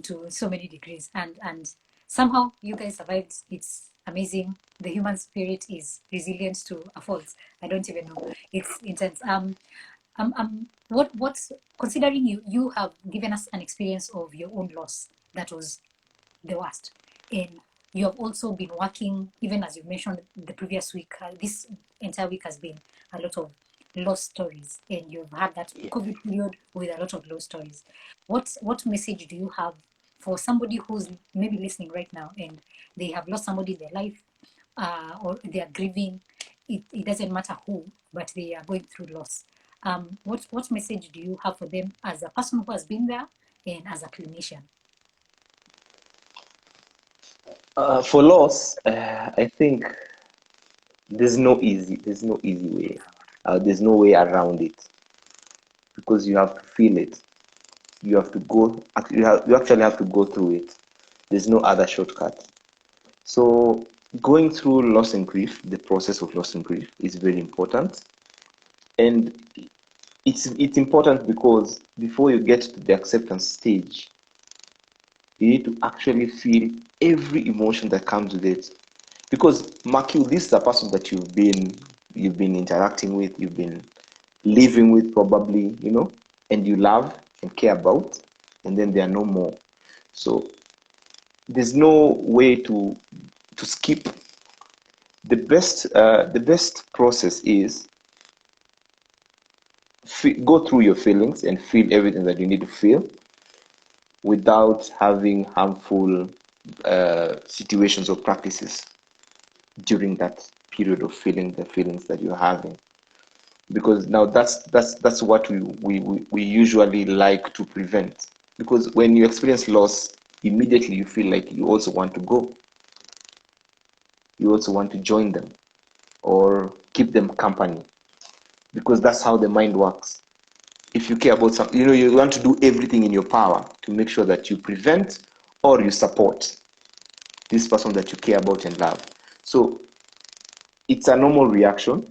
to so many degrees. And somehow you guys survived. It's amazing. The human spirit is resilient to a fault. I don't even know. It's intense. What's considering you have given us an experience of your own loss that was the worst. And you have also been working, even as you mentioned the previous week, this entire week has been a lot of lost stories, and you've had that COVID period with a lot of lost stories. What message do you have for somebody who's maybe listening right now and they have lost somebody in their life, or they are grieving? It doesn't matter who, but they are going through loss. What message do you have for them as a person who has been there and as a clinician? For loss, I think there's no easy way. There's no way around it because you have to feel it. You have to go. You actually have to go through it. There's no other shortcut. So going through loss and grief, the process of loss and grief is very important, and it's important because before you get to the acceptance stage, you need to actually feel every emotion that comes with it. Because mark you, this is a person that you've been interacting with, you've been living with probably, and you love and care about, and then they are no more. So there's no way to skip. The best process is go through your feelings and feel everything that you need to feel without having harmful situations or practices during that period of feeling the feelings that you're having, because now that's what we usually like to prevent. Because when you experience loss, immediately you feel like you also want to go, you also want to join them or keep them company, because that's how the mind works. If you care about something, you want to do everything in your power to make sure that you prevent or you support this person that you care about and love. So it's a normal reaction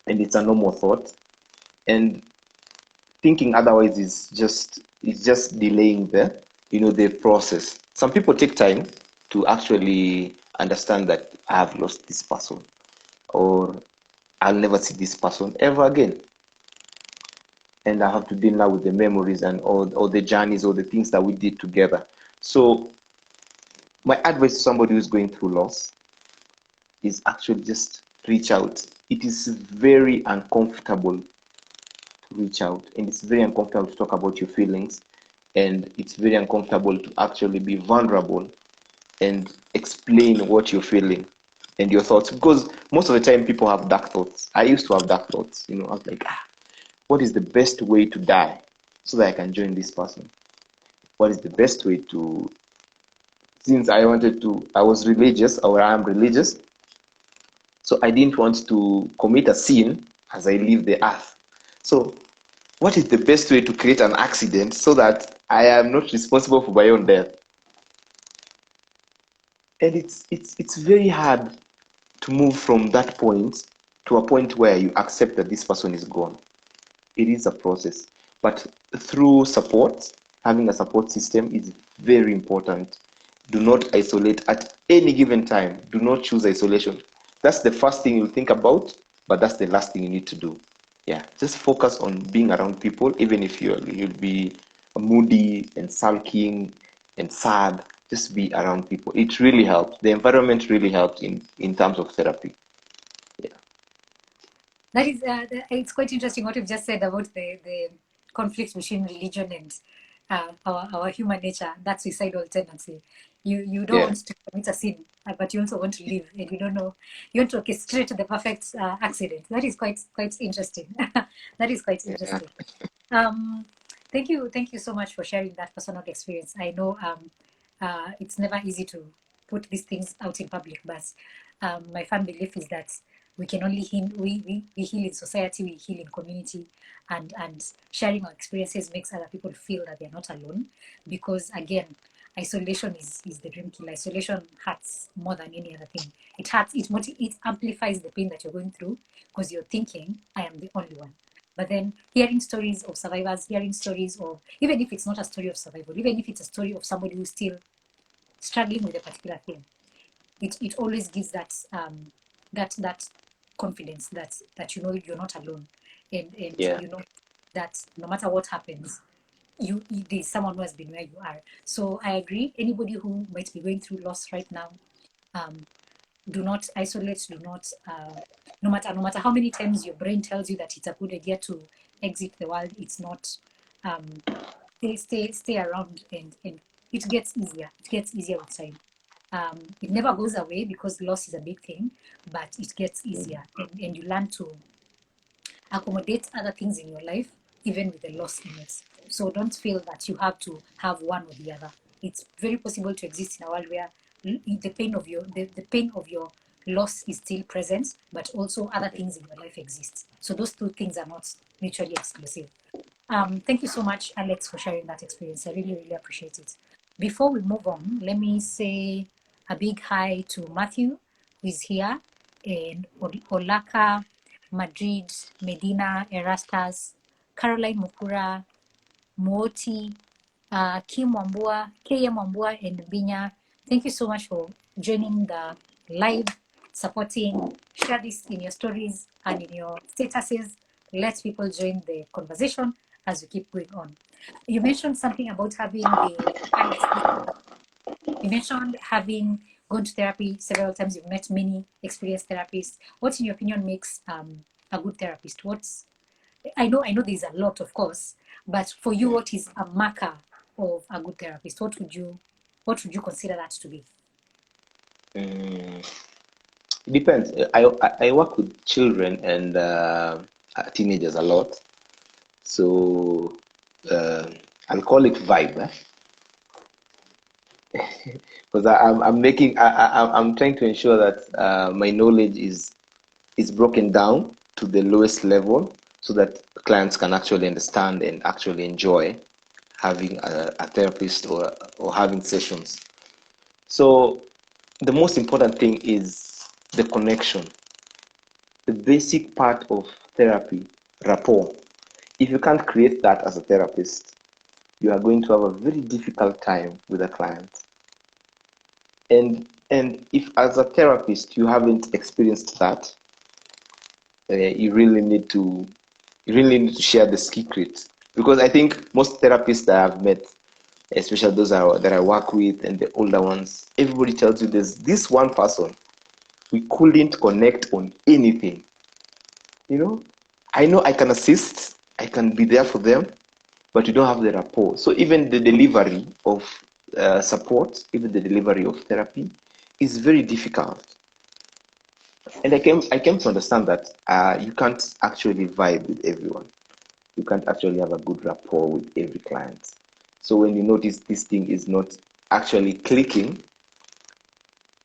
and it's a normal thought, and thinking otherwise is just delaying the process. Some people take time to actually understand that I have lost this person, or I'll never see this person ever again, and I have to deal now with the memories and all the journeys or the things that we did together. So my advice to somebody who's going through loss is actually just reach out. It is very uncomfortable to reach out, and it's very uncomfortable to talk about your feelings, and it's very uncomfortable to actually be vulnerable and explain what you're feeling and your thoughts, because most of the time people have dark thoughts. I used to have dark thoughts. I was like, what is the best way to die so that I can join this person? What is the best way to, since I was religious, or I am religious, So I didn't want to commit a sin as I leave the earth. So what is the best way to create an accident so that I am not responsible for my own death? And it's very hard to move from that point to a point where you accept that this person is gone. It is a process, but through support, having a support system is very important. Do not isolate at any given time. Do not choose isolation. That's the first thing you'll think about, but that's the last thing you need to do. Yeah, just focus on being around people, even if you'll be moody and sulking and sad. Just be around people. It really helps. The environment really helps in terms of therapy. Yeah. That is, it's quite interesting what you've just said about the conflict between religion and our human nature, that suicidal tendency. You don't Yeah. want to commit a sin, but you also want to live, and you don't know, you want to orchestrate the perfect accident. That is quite interesting. That is quite Yeah. interesting. Thank you so much for sharing that personal experience. I know it's never easy to put these things out in public, but my firm belief is that we can only heal, we heal in society, we heal in community, and sharing our experiences makes other people feel that they're not alone. Because again, isolation is the dream killer. Isolation hurts more than any other thing. It hurts, it amplifies the pain that you're going through because you're thinking, I am the only one. But then hearing stories of survivors, hearing stories of, even if it's not a story of survival, even if it's a story of somebody who's still struggling with a particular thing, it always gives that confidence that you know you're not alone, and Yeah. you know that no matter what happens, there's someone who has been where you are. So I agree. Anybody who might be going through loss right now, um, do not isolate. Do not no matter how many times your brain tells you that it's a good idea to exit the world, it's not. Um, stay around, and it gets easier. It gets easier with time. It never goes away because loss is a big thing, but it gets easier, and you learn to accommodate other things in your life, even with the loss in it. So don't feel that you have to have one or the other. It's very possible to exist in a world where the pain of the pain of your loss is still present, but also other things in your life exist. So those two things are not mutually exclusive. Thank you so much, Alex, for sharing that experience. I really appreciate it. Before we move on, let me say a big hi to Matthew, who is here, and Olaka, Madrid, Medina, Erastus, Caroline Mukura, Moti, Kim Wambua, KM Wambua, and Binya. Thank you so much for joining the live, supporting. Share this in your stories and in your statuses. Let people join the conversation as we keep going on. You mentioned something about having you mentioned having gone to therapy several times. You've met many experienced therapists. What, in your opinion, makes a good therapist? I know there's a lot, of course, but for you, what is a marker of a good therapist? What would you consider that to be? Mm, it depends. I work with children and teenagers a lot, so uh, I'll call it vibe, because I'm trying to ensure that my knowledge is broken down to the lowest level so that clients can actually understand and actually enjoy having a therapist or having sessions. So the most important thing is the connection, the basic part of therapy, rapport. If you can't create that as a therapist, you are going to have a very difficult time with a client. And if as a therapist you haven't experienced that, you really need to share the secret, because I think most therapists that I've met, especially those that I work with and the older ones, everybody tells you there's this one person we couldn't connect on anything. I know I can assist, I can be there for them, but you don't have the rapport. So even the delivery of support, even the delivery of therapy is very difficult. And I came to understand that you can't actually vibe with everyone. You can't actually have a good rapport with every client. So when you notice this thing is not actually clicking,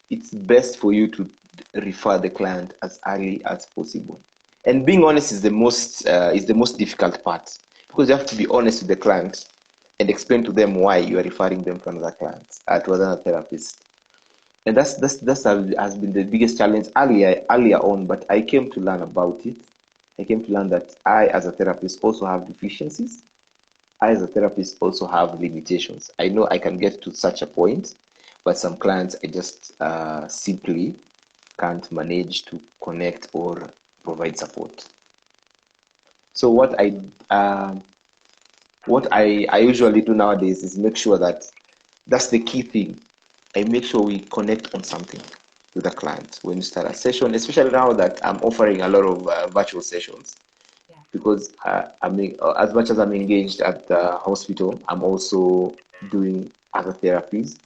it's best for you to refer the client as early as possible. And being honest is the most difficult part, because you have to be honest with the client and explain to them why you are referring them to another client, to another therapist. And that's has been the biggest challenge earlier on. But I came to learn about it. I came to learn that I, as a therapist, also have deficiencies. I, as a therapist, also have limitations. I know I can get to such a point, but some clients I just simply can't manage to connect or provide support. So what I usually do nowadays is make sure that that's the key thing. I make sure we connect on something with the client when you start a session, especially now that I'm offering a lot of virtual sessions. Yeah. Because as much as I'm engaged at the hospital, I'm also doing other therapies,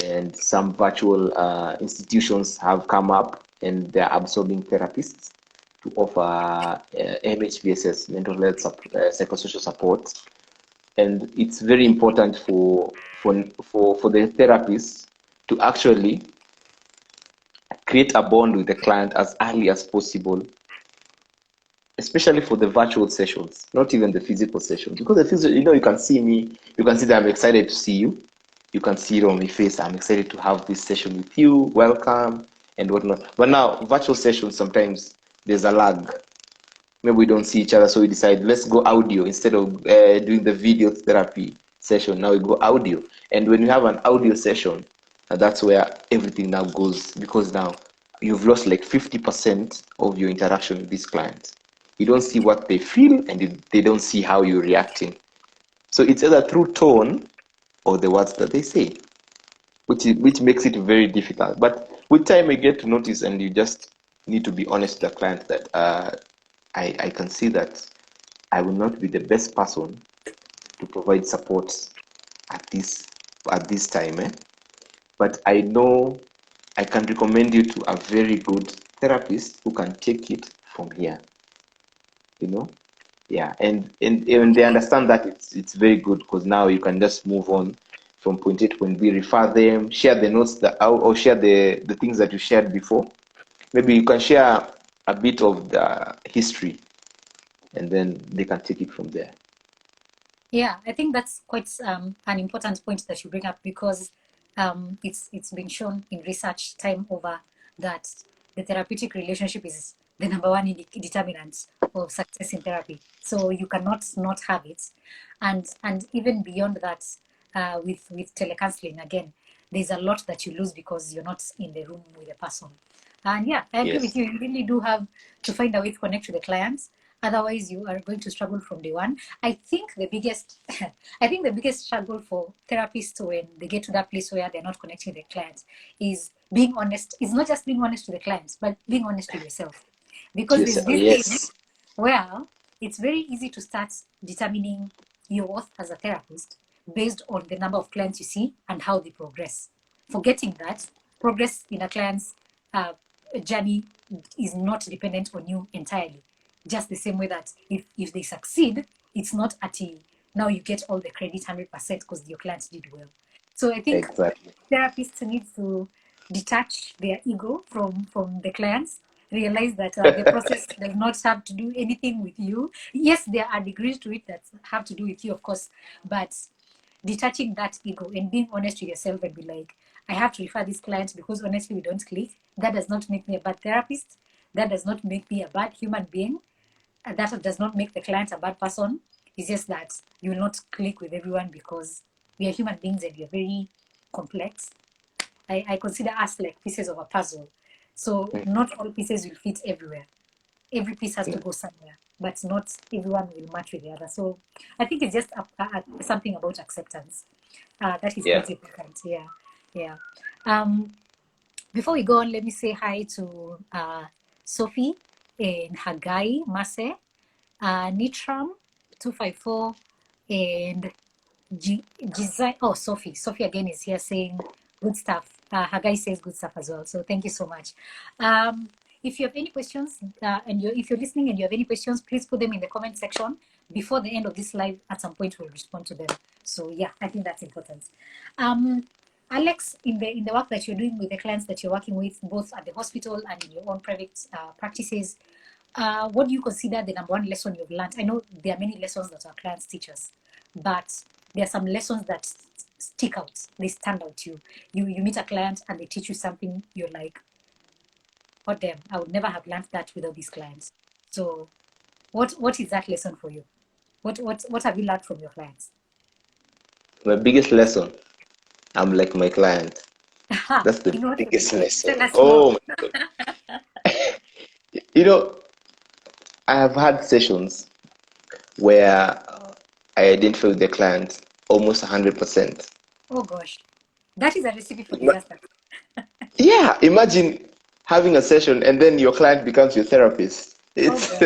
and some virtual institutions have come up and they're absorbing therapists to offer MHPSS, mental health psychosocial support. And it's very important for the therapists to actually create a bond with the client as early as possible, especially for the virtual sessions, not even the physical sessions. Because the physical, you can see me, you can see that I'm excited to see you. You can see it on my face. I'm excited to have this session with you. Welcome and whatnot. But now, virtual sessions, sometimes there's a lag. Maybe we don't see each other, so we decide let's go audio instead of doing the video therapy session. Now we go audio, and when you have an audio session, that's where everything now goes, because now you've lost like 50% of your interaction with this client. You don't see what they feel, and they don't see how you're reacting. So it's either through tone or the words that they say, which makes it very difficult. But with time, you get to notice, and you just need to be honest with the client that I can see that I will not be the best person to provide support at this time, but I know I can recommend you to a very good therapist who can take it from here. Yeah, and they understand that it's very good, because now you can just move on from point A to point B, refer them, share the notes or share the things that you shared before. Maybe you can share a bit of the history, and then they can take it from there. Yeah, I think that's quite an important point that you bring up, because it's been shown in research time over that the therapeutic relationship is the number one determinant of success in therapy. So you cannot not have it, and even beyond that, with telecounseling, again, there's a lot that you lose because you're not in the room with the person. And yeah, I agree with Yes. you. You really do have to find a way to connect with the clients. Otherwise, you are going to struggle from day one. I think the biggest, I think the biggest struggle for therapists when they get to that place where they're not connecting with the clients is being honest. It's not just being honest with the clients, but being honest with yourself. Because there's this thing Yes. where it's very easy to start determining your worth as a therapist based on the number of clients you see and how they progress. Forgetting that progress in a client's uh, journey is not dependent on you entirely. Just the same way that if they succeed, it's not at now you get all the credit 100% because your clients did well. So I think Exactly. therapists need to detach their ego from the clients, realize that the process does not have to do anything with you. Yes, there are degrees to it that have to do with you, of course, but detaching that ego and being honest with yourself and be like, I have to refer this client because honestly we don't click. That does not make me a bad therapist. That does not make me a bad human being. That does not make the client a bad person. It's just that you will not click with everyone because we are human beings and we are very complex. I consider us like pieces of a puzzle. So not all pieces will fit everywhere. Every piece has to go somewhere, but not everyone will match with the other. So I think it's just something about acceptance. That is Yeah. quite important. Yeah, yeah. Before we go on, let me say hi to Sophie and Hagai Mase, Nitram 254, and Design. Oh, Sophie. Sophie again is here saying good stuff. Hagai says good stuff as well. So thank you so much. If you have any questions, if you're listening and you have any questions, please put them in the comment section before the end of this live. At some point, we'll respond to them. So yeah, I think that's important. Alex, in the work that you're doing with the clients that you're working with, both at the hospital and in your own private practices, what do you consider the number one lesson you've learned? I know there are many lessons that our clients teach us, but there are some lessons that stick out. They stand out to you. You meet a client and they teach you something. You're like, oh damn, I would never have learned that without these clients. So, what is that lesson for you? What have you learned from your clients? My biggest lesson, I'm like my client. Aha, That's the in what way? biggest lesson. Tell us more. Oh my God. You know, I have had sessions where I identify with the client almost 100%. Oh gosh, that is a recipe for disaster. Yeah, imagine having a session and then your client becomes your therapist. Oh It's god,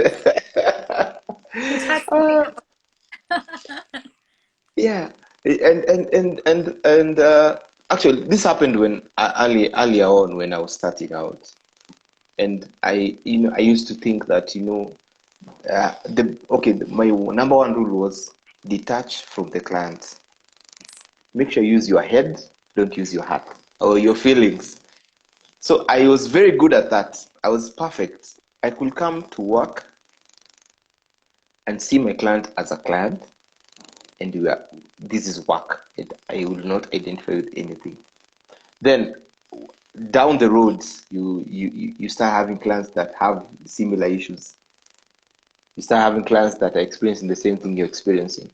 it hurts to think about. yeah, actually, this happened when earlier on when I was starting out, and I used to think that my number one rule was detach from the client. Make sure you use your head, don't use your heart or your feelings. So I was very good at that. I was perfect. I could come to work and see my client as a client, and this is work. I will not identify with anything. Then down the road, you start having clients that have similar issues. You start having clients that are experiencing the same thing you're experiencing.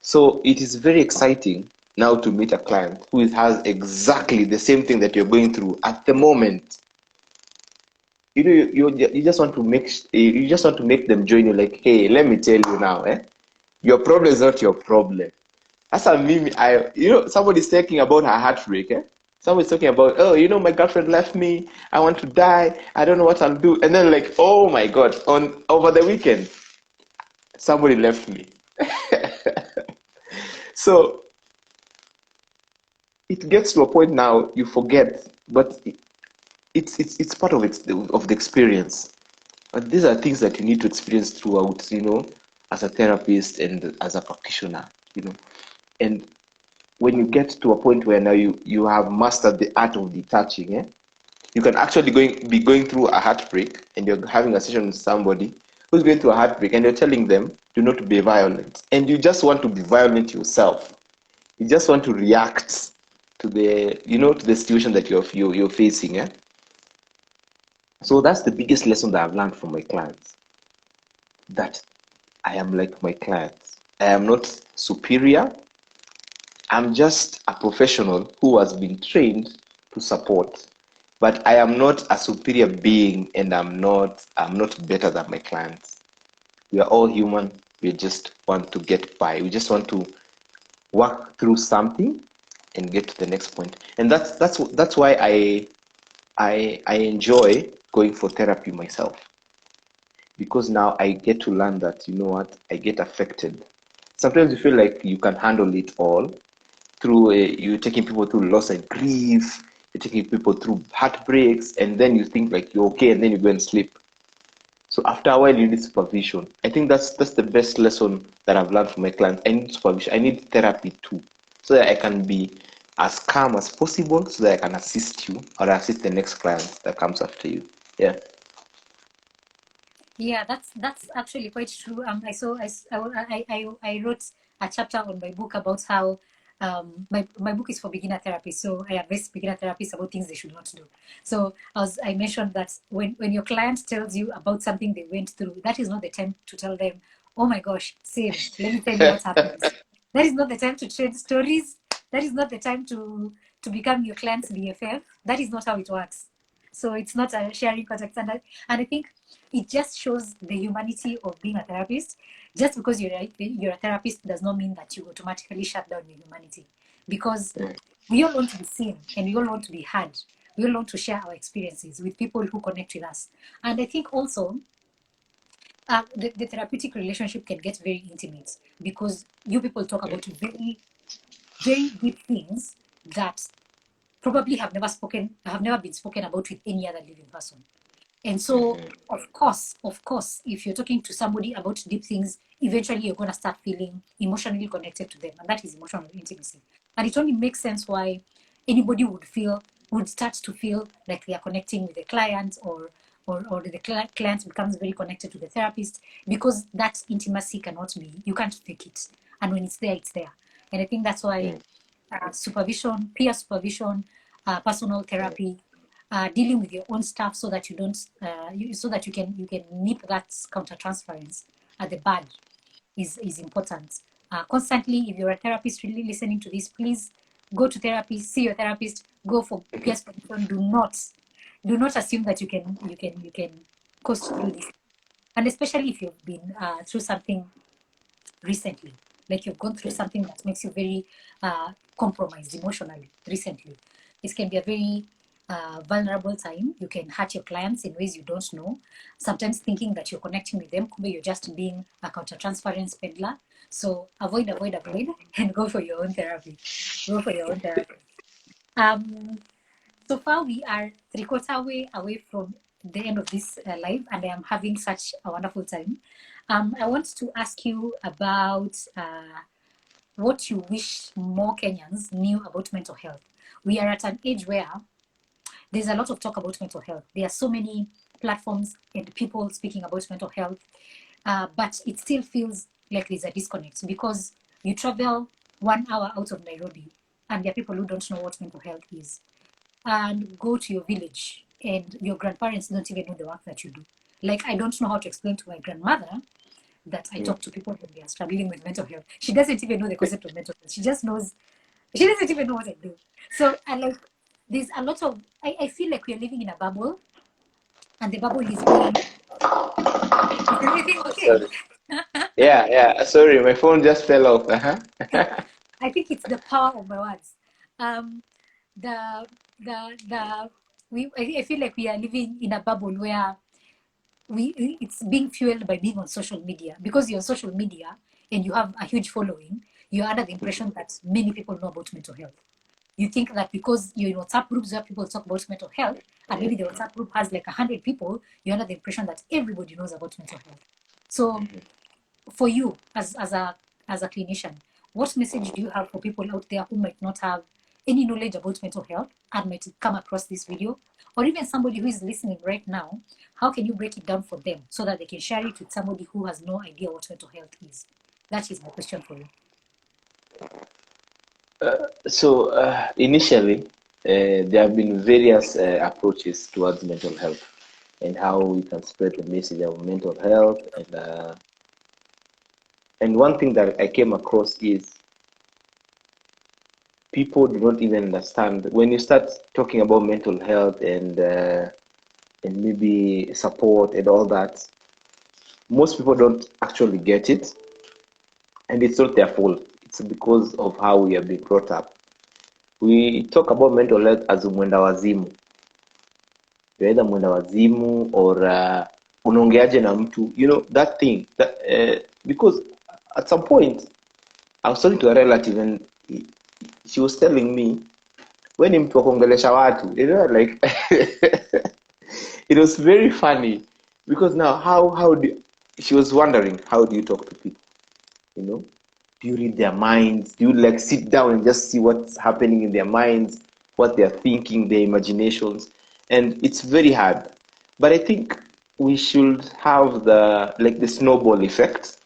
So it is very exciting now to meet a client who has exactly the same thing that you're going through at the moment. You just want to make them join you. Like, hey, let me tell you now, your problem is not your problem. That's a meme. Somebody's talking about her heartbreak, Somebody's talking about, oh, my girlfriend left me. I want to die. I don't know what I'll do. And then like, oh my God, on over the weekend, somebody left me. So it gets to a point now you forget, but it's part of the experience. But these are things that you need to experience throughout, as a therapist and as a practitioner. And when you get to a point where now you have mastered the art of detaching, you can actually be going through a heartbreak and you're having a session with somebody who's going through a heartbreak and you're telling them do not be violent. And you just want to be violent yourself. You just want to react to the situation that you're facing. So that's the biggest lesson that I've learned from my clients. That I am like my clients. I am not superior. I'm just a professional who has been trained to support. But I am not a superior being, and I'm not better than my clients. We are all human. We just want to get by. We just want to work through something and get to the next point. And that's why I enjoy going for therapy myself, because now I get to learn that, I get affected. Sometimes you feel like you can handle it all through you're taking people through loss and grief, you're taking people through heartbreaks, and then you think like you're okay, and then you go and sleep. So after a while, you need supervision. I think that's the best lesson that I've learned from my clients. I need supervision. I need therapy too, so that I can be as calm as possible, so that I can assist you or assist the next client that comes after you. Yeah. Yeah, that's actually quite true. I saw I wrote a chapter on my book about how my book is for beginner therapists, so I advise beginner therapists about things they should not do. So I mentioned that when your client tells you about something they went through, that is not the time to tell them, oh my gosh, same, let me tell you what happened. That is not the time to trade stories. That is not the time to become your client's BFF. That is not how it works. So it's not a sharing contacts, and I think it just shows the humanity of being a therapist. Just because you're a therapist does not mean that you automatically shut down your humanity, because we all want to be seen and we all want to be heard. We all want to share our experiences with people who connect with us. And I think also the therapeutic relationship can get very intimate, because you people talk about very, very deep things that probably have never been spoken about with any other living person. And so, of course, if you're talking to somebody about deep things, eventually you're going to start feeling emotionally connected to them. And that is emotional intimacy. And it only makes sense why anybody would start to feel like they are connecting with the client, or the client becomes very connected to the therapist, because that intimacy cannot be, you can't fake it. And when it's there, it's there. And I think that's why supervision, peer supervision, personal therapy, dealing with your own stuff, so that you don't, so that you can nip that counter transference at the bud is important. Constantly, if you're a therapist really listening to this, please go to therapy, see your therapist, go for peer supervision. Do not assume that you can coast through this, and especially if you've been through something recently, like you've gone through something that makes you very compromised emotionally recently. This can be a very vulnerable time. You can hurt your clients in ways you don't know, sometimes thinking that you're connecting with them, but you're just being a counter-transference peddler. So avoid, and go for your own therapy. Go for your own therapy. So far, we are three-quarter way away from the end of this live, and I am having such a wonderful time. I want to ask you about what you wish more Kenyans knew about mental health. We are at an age where there's a lot of talk about mental health. There are so many platforms and people speaking about mental health, but it still feels like there's a disconnect, because you travel 1 hour out of Nairobi, and there are people who don't know what mental health is, and go to your village, and your grandparents don't even know the work that you do. Like, I don't know how to explain to my grandmother that I talk to people when they are struggling with mental health. She doesn't even know the concept of mental health. She doesn't even know what I do. So there's a lot of, I feel like we're living in a bubble, and the bubble is being, is everything okay? Sorry. Yeah. Sorry, my phone just fell off. I think it's the power of my words. Um, the the I feel like we are living in a bubble where it's being fueled by being on social media, because you're on social media and you have a huge following. You're under the impression that many people know about mental health. You think that because you're in WhatsApp groups where people talk about mental health, and maybe the WhatsApp group has like 100 people, you're under the impression that everybody knows about mental health. So for you, as a clinician, what message do you have for people out there who might not have any knowledge about mental health and might come across this video, or even somebody who is listening right now? How can you break it down for them so that they can share it with somebody who has no idea what mental health is? That is my question for you. So initially, there have been various approaches towards mental health and how we can spread the message of mental health. And one thing that I came across is people do not even understand when you start talking about mental health and maybe support and all that. Most people don't actually get it, and it's not their fault. It's because of how we have been brought up. We talk about mental health as mwenda wazimu. You're either mwenda wazimu or unaongeaje na mtu, that thing that because at some point I was talking to a relative and she was telling me, when mtu wakuongelesha watu, like it was very funny, because now she was wondering, how do you talk to people? Do you read their minds? Do you like sit down and just see what's happening in their minds, what they're thinking, their imaginations? And it's very hard. But I think we should have the snowball effect,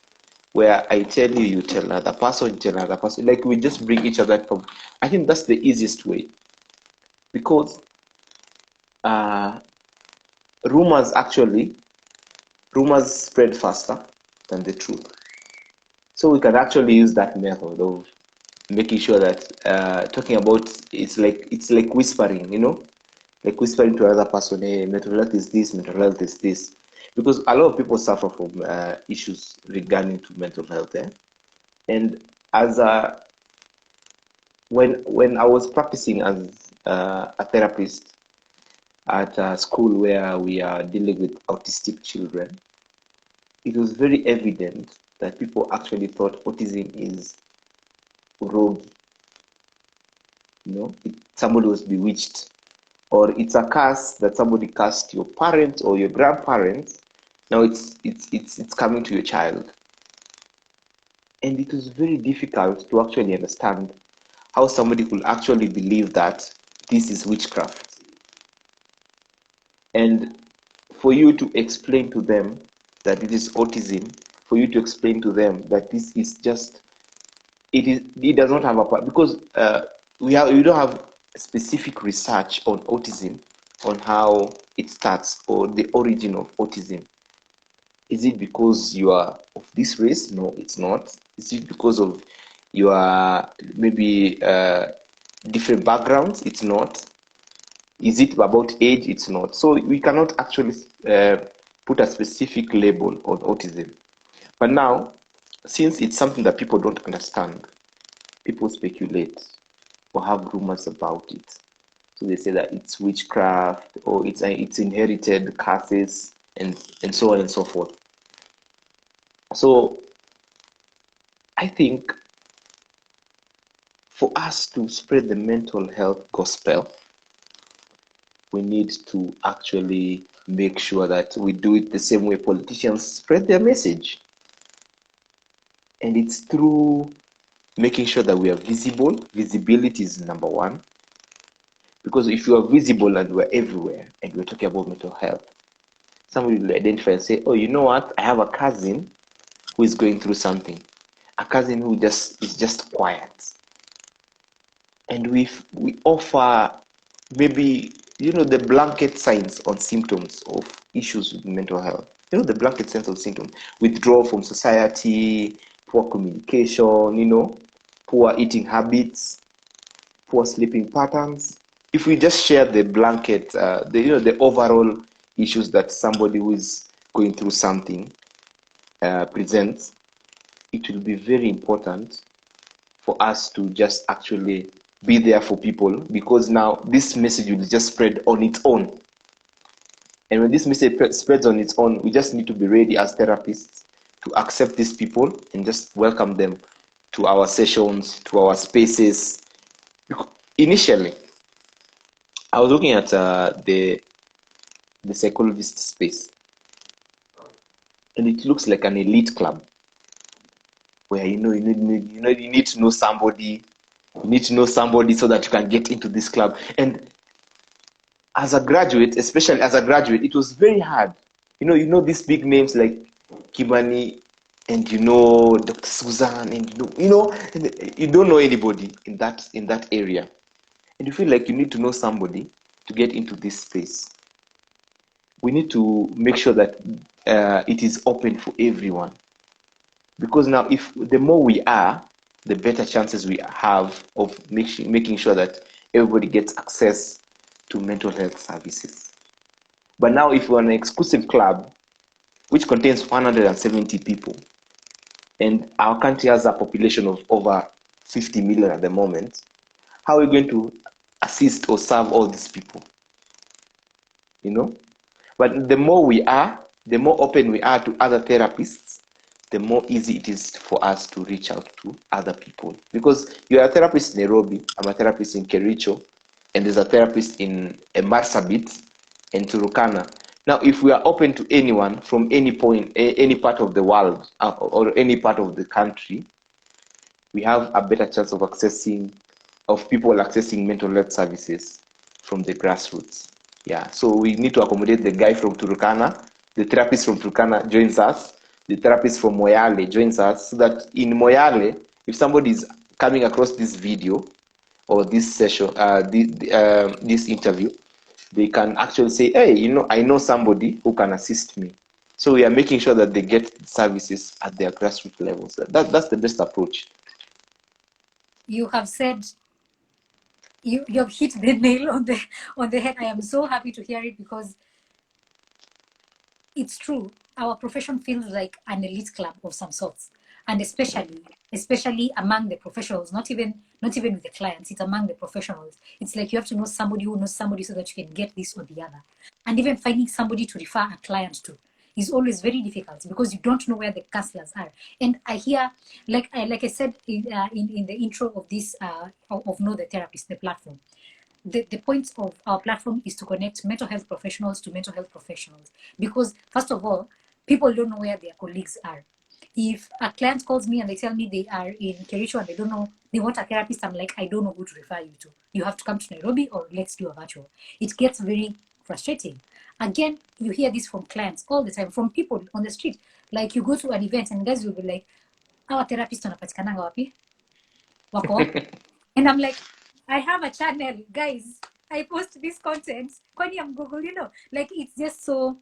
where I tell you, you tell another person, you tell another person. Like, we just bring each other from. I think that's the easiest way, because rumors spread faster than the truth. So we can actually use that method of making sure that talking about it's like whispering, like whispering to another person, hey, mental health is this, mental health is this, because a lot of people suffer from issues regarding to mental health. And as when I was practicing as a therapist at a school where we are dealing with autistic children, it was very evident that people actually thought autism is rogue. Somebody was bewitched, or it's a curse that somebody cursed your parents or your grandparents. Now it's coming to your child. And it was very difficult to actually understand how somebody could actually believe that this is witchcraft. And for you to explain to them that it is autism, for you to explain to them that this is just, it does not have a part, because we don't have specific research on autism, on how it starts or the origin of autism. Is it because you are of this race? No, it's not. Is it because of your maybe different backgrounds? It's not. Is it about age? It's not. So we cannot actually put a specific label on autism. But now, since it's something that people don't understand, people speculate or have rumors about it. So they say that it's witchcraft, or it's inherited curses, and so on and so forth. So I think for us to spread the mental health gospel, we need to actually make sure that we do it the same way politicians spread their message. And it's through making sure that we are visible. Visibility is number one. Because if you are visible and we're everywhere and we're talking about mental health, somebody will identify and say, oh, you know what? I have a cousin who is going through something. A cousin who is just quiet. And we offer maybe, the blanket signs on symptoms of issues with mental health. The blanket sense of symptoms: withdrawal from society, poor communication, poor eating habits, poor sleeping patterns. If we just share the blanket, the overall issues that somebody who is going through something presents, it will be very important for us to just actually be there for people, because now this message will just spread on its own. And when this message spreads on its own, we just need to be ready as therapists to accept these people and just welcome them to our sessions, to our spaces. Initially, I was looking at the psychologist space, and it looks like an elite club where you need to know somebody. You need to know somebody so that you can get into this club. And as a graduate, especially as a graduate, it was very hard. These big names like Kibani, and Dr. Susan, and you don't know anybody in that area, and you feel like you need to know somebody to get into this space. We need to make sure that it is open for everyone, because now, if the more we are, the better chances we have of making sure that everybody gets access to mental health services. But now, if we're an exclusive club which contains 170 people, and our country has a population of over 50 million at the moment, how are we going to assist or serve all these people? But the more we are, the more open we are to other therapists, the more easy it is for us to reach out to other people. Because you're a therapist in Nairobi, I'm a therapist in Kericho, and there's a therapist in Marsabit and Turukana. Now, if we are open to anyone from any point, any part of the world, or any part of the country, we have a better chance of people accessing mental health services from the grassroots. Yeah, so we need to accommodate the guy from Turkana, the therapist from Turkana joins us, the therapist from Moyale joins us, so that in Moyale, if somebody is coming across this video or this session, this interview, they can actually say, hey, I know somebody who can assist me. So we are making sure that they get services at their grassroots levels. That's the best approach. You have said, you have hit the nail on the head. I am so happy to hear it, because it's true. Our profession feels like an elite club of some sorts, and especially among the professionals, not even with the clients. It's among the professionals. It's like you have to know somebody who knows somebody so that you can get this or the other. And even finding somebody to refer a client to is always very difficult, because you don't know where the counselors are. And I hear, like I said in the intro of this of Know the Therapist, the platform. The point of our platform is to connect mental health professionals to mental health professionals, because first of all, people don't know where their colleagues are. If a client calls me and they tell me they are in Kericho and they don't know, they want a therapist, I'm like, I don't know who to refer you to. You have to come to Nairobi or let's do a virtual. It gets very frustrating. Again, you hear this from clients all the time, from people on the street. Like you go to an event and guys will be like, our therapist wanapatikananga wapi? Wako wapi? And I'm like, I have a channel, guys. I post this content. Kwani I'm Google, like it's just so.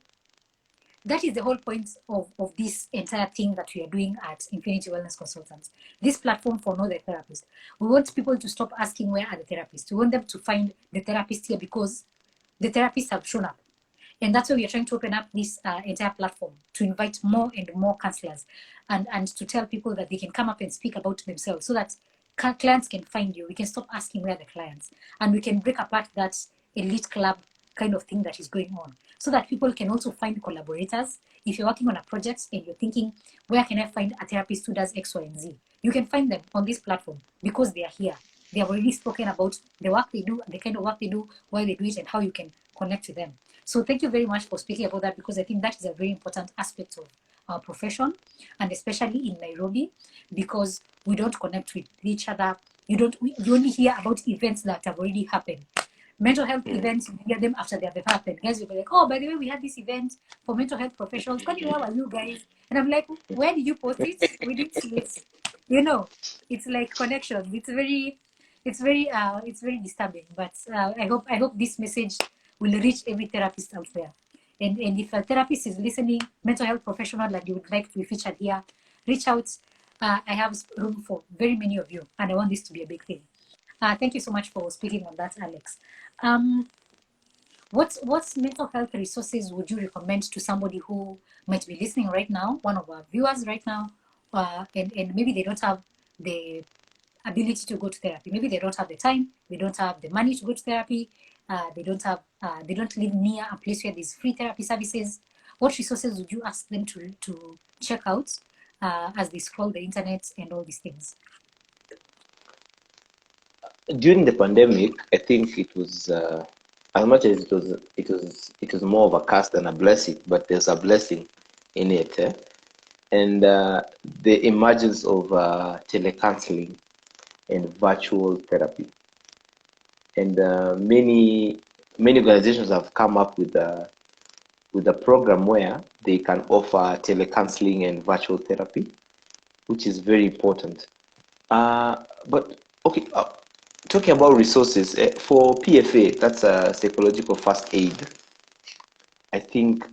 That is the whole point of this entire thing that we are doing at Infinity Wellness Consultants. This platform for Know the Therapist. We want people to stop asking where are the therapists. We want them to find the therapist here because the therapists have shown up. And that's why we are trying to open up this entire platform to invite more and more counselors and to tell people that they can come up and speak about themselves so that clients can find you. We can stop asking where the clients and we can break apart that elite club kind of thing that is going on so that people can also find collaborators. If you're working on a project and you're thinking, where can I find a therapist who does X, Y, and Z? You can find them on this platform because they are here. They have already spoken about the work they do, the kind of work they do, why they do it, and how you can connect with them. So thank you very much for speaking about that because I think that is a very important aspect of our profession, and especially in Nairobi, because we don't connect with each other. You only hear about events that have already happened. Mental health events, you hear them after they have happened. Guys will be like, oh, by the way, we had this event for mental health professionals. Where were you guys? And I'm like, where did you post it? We didn't see it. It's like connections. It's very disturbing. But I hope this message will reach every therapist out there. And if a therapist is listening, mental health professional, and you would like to be featured here, reach out. I have room for very many of you, and I want this to be a big thing. Thank you so much for speaking on that, Alex. What mental health resources would you recommend to somebody who might be listening right now, one of our viewers right now, and maybe they don't have the ability to go to therapy. Maybe they don't have the time, they don't have the money to go to therapy, they don't live near a place where there's free therapy services. What resources would you ask them to check out as they scroll the internet and all these things? During the pandemic, I think it was as much as it was more of a curse than a blessing, but there's a blessing in it. And the emergence of telecounseling and virtual therapy, and many organizations have come up with a program where they can offer telecounseling and virtual therapy, which is very important. But okay, talking about resources for PFA, that's a psychological first aid. I think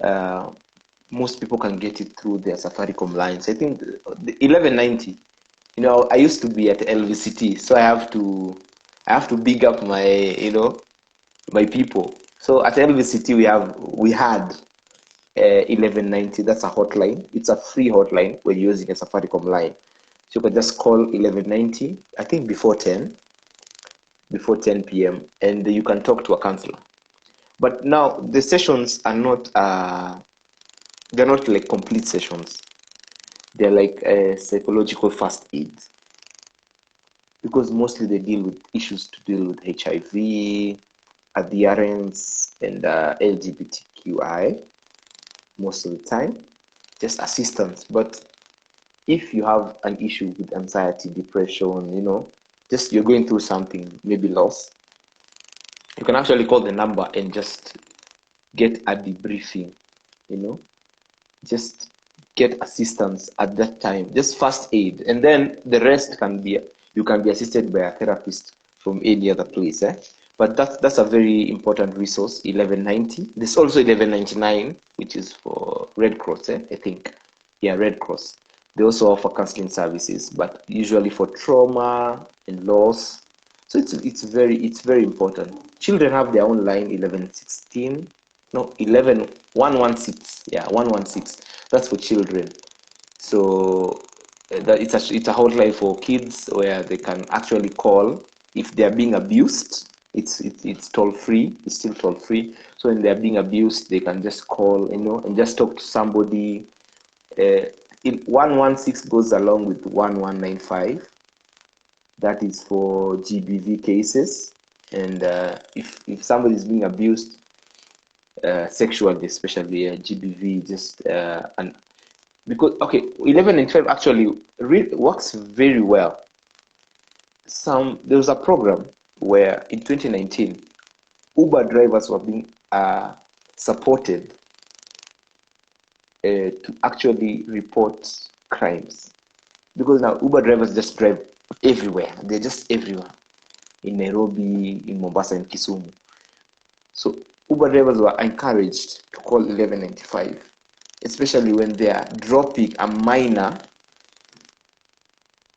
most people can get it through their Safaricom lines. I think the 1190. I used to be at LVCT, so I have to big up my people. So at LVCT we had 1190. That's a hotline. It's a free hotline when you're using a Safaricom line. So you can just call 1190. I think before 10 p.m. and you can talk to a counselor. But now the sessions are not they're not like complete sessions. They're like psychological first aid, because mostly they deal with issues to deal with HIV, adherence, and LGBTQIA most of the time, just assistance. But if you have an issue with anxiety, depression, just you're going through something, maybe loss, you can actually call the number and just get a debriefing, just get assistance at that time, just first aid, and then the rest you can be assisted by a therapist from any other place. But that's a very important resource, 1190. There's also 1199, which is for Red Cross, I think. Yeah, Red Cross. They also offer counseling services, but usually for trauma and loss. So it's very important. Children have their own line, 1116. No, 11116. Yeah, 116. That's for children. So it's a hotline for kids where they can actually call if they are being abused. It's toll free. It's still toll free. So when they are being abused, they can just call, and just talk to somebody. 116 goes along with 1195. That is for GBV cases, and if somebody is being abused sexually, especially GBV, just because okay, 1195 actually works very well. There was a program where in 2019 Uber drivers were being supported to actually report crimes, because now Uber drivers just drive everywhere. They're just everywhere, in Nairobi, in Mombasa, in Kisumu. So Uber drivers were encouraged to call 1195, especially when they are dropping a minor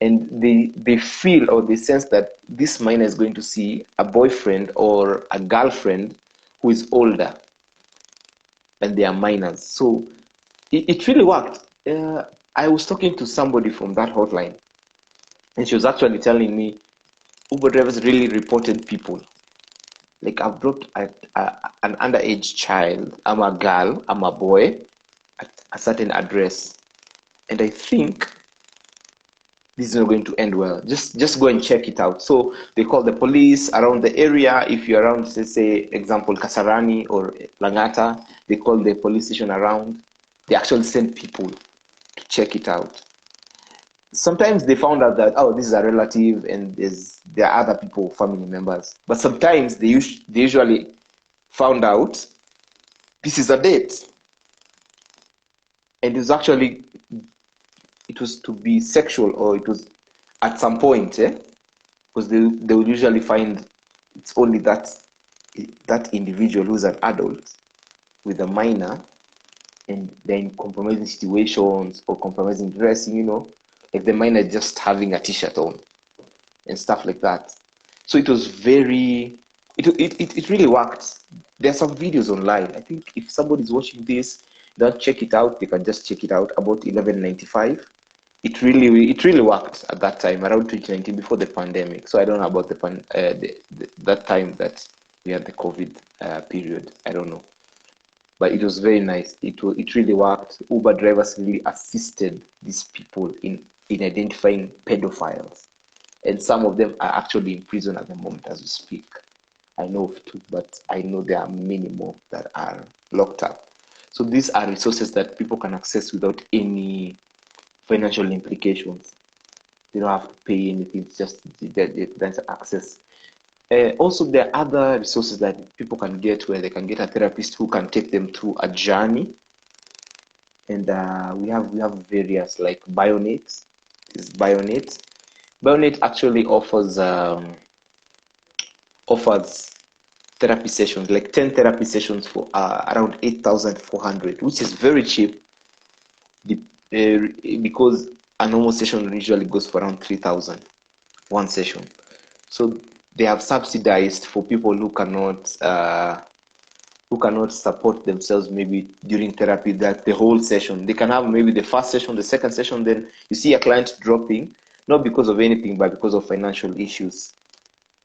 and they feel or they sense that this minor is going to see a boyfriend or a girlfriend who is older, and they are minors. So it really worked. I was talking to somebody from that hotline, and she was actually telling me Uber drivers really reported people. Like, I've dropped an underage child, I'm a girl, I'm a boy, at a certain address, and I think this is not going to end well. Just go and check it out. So they call the police around the area. If you're around, say example, Kasarani or Langata, they call the police station around. They actually send people to check it out. Sometimes they found out that, oh, this is a relative and there are other people, family members. But sometimes they usually found out this is a date. And it was to be sexual, or it was at some point, because they would usually find it's only that individual who's an adult with a minor, and they're in compromising situations or compromising dressing, like the minor just having a t-shirt on and stuff like that. So it was it really worked. There are some videos online. I think if somebody's watching this, don't check it out, they can just check it out about 1195. It really worked at that time, around 2019, before the pandemic. So I don't know about that time that we had the COVID period. I don't know, but it was very nice. It really worked. Uber drivers really assisted these people in identifying pedophiles, and some of them are actually in prison at the moment as we speak. I know of two, but I know there are many more that are locked up. So these are resources that people can access without any financial implications. They don't have to pay anything, it's just there's access. Also, there are other resources that people can get, where they can get a therapist who can take them through a journey. And we have various, like Bionate. Is Bionate. Bionate actually offers therapy sessions, like 10 therapy sessions for around 8,400, which is very cheap, because a normal session usually goes for around 3,000 one session. So they have subsidized for people who cannot support themselves, maybe during therapy, that the whole session. They can have maybe the first session, the second session, then you see a client dropping, not because of anything, but because of financial issues.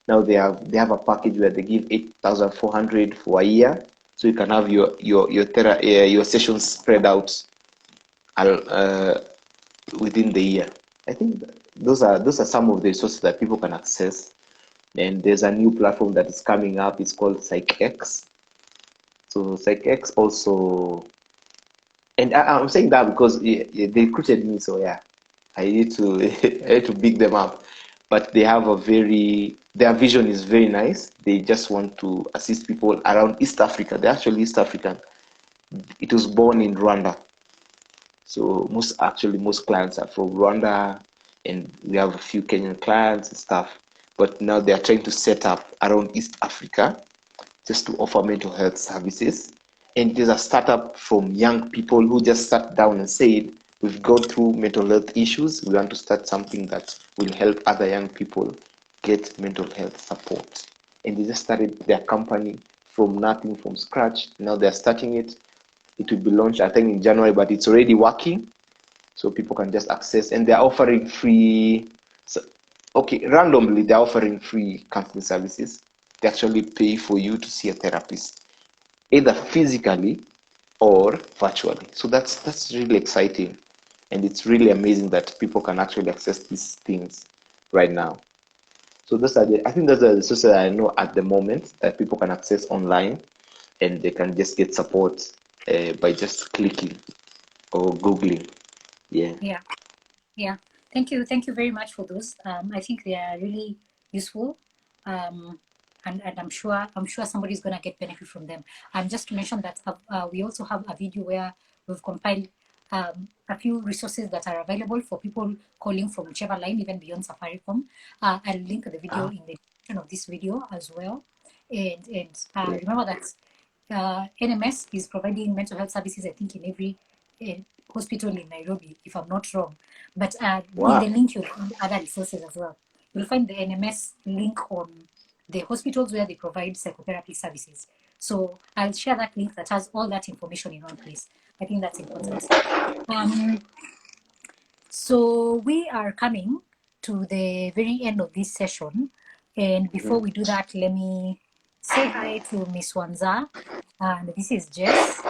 Now they have a package where they give 8,400 for a year, so you can have your sessions spread out within the year. I think those are some of the resources that people can access. And there's a new platform that is coming up. It's called PsychX. So PsychX also, and I'm saying that because they recruited me, so yeah, I need to I need to big them up. But their vision is very nice. They just want to assist people around East Africa. They're actually East African. It was born in Rwanda. So most clients are from Rwanda, and we have a few Kenyan clients and stuff. But now they are trying to set up around East Africa just to offer mental health services. And there's a startup from young people who just sat down and said, we've gone through mental health issues. We want to start something that will help other young people get mental health support. And they just started their company from nothing, from scratch. Now they're starting it. It will be launched, I think, in January, but it's already working. So people can just access, and they're offering free. So, okay, randomly, they're offering free counseling services. They actually pay for you to see a therapist, either physically or virtually. So that's really exciting, and it's really amazing that people can actually access these things right now. So I think those are the resources that I know at the moment that people can access online, and they can just get support by just clicking or googling. Yeah. Yeah. Yeah. Thank you. Thank you very much for those. I think they are really useful. Um, and I'm sure somebody's gonna get benefit from them. Just to mention that we also have a video where we've compiled a few resources that are available for people calling from whichever line, even beyond Safaricom. I'll link the video Ah, in the description of this video as well. And yeah. remember that NMS is providing mental health services, I think, in every uh, hospital in Nairobi, if I'm not wrong. But in Wow. the link, you'll find other resources as well. You'll find the NMS link on the hospitals where they provide psychotherapy services. So I'll share that link that has all that information in one place. I think that's important. Um, so we are coming to the very end of this session. And before Mhm. we do that, let me say hi to Miss Wanza. And this is Jess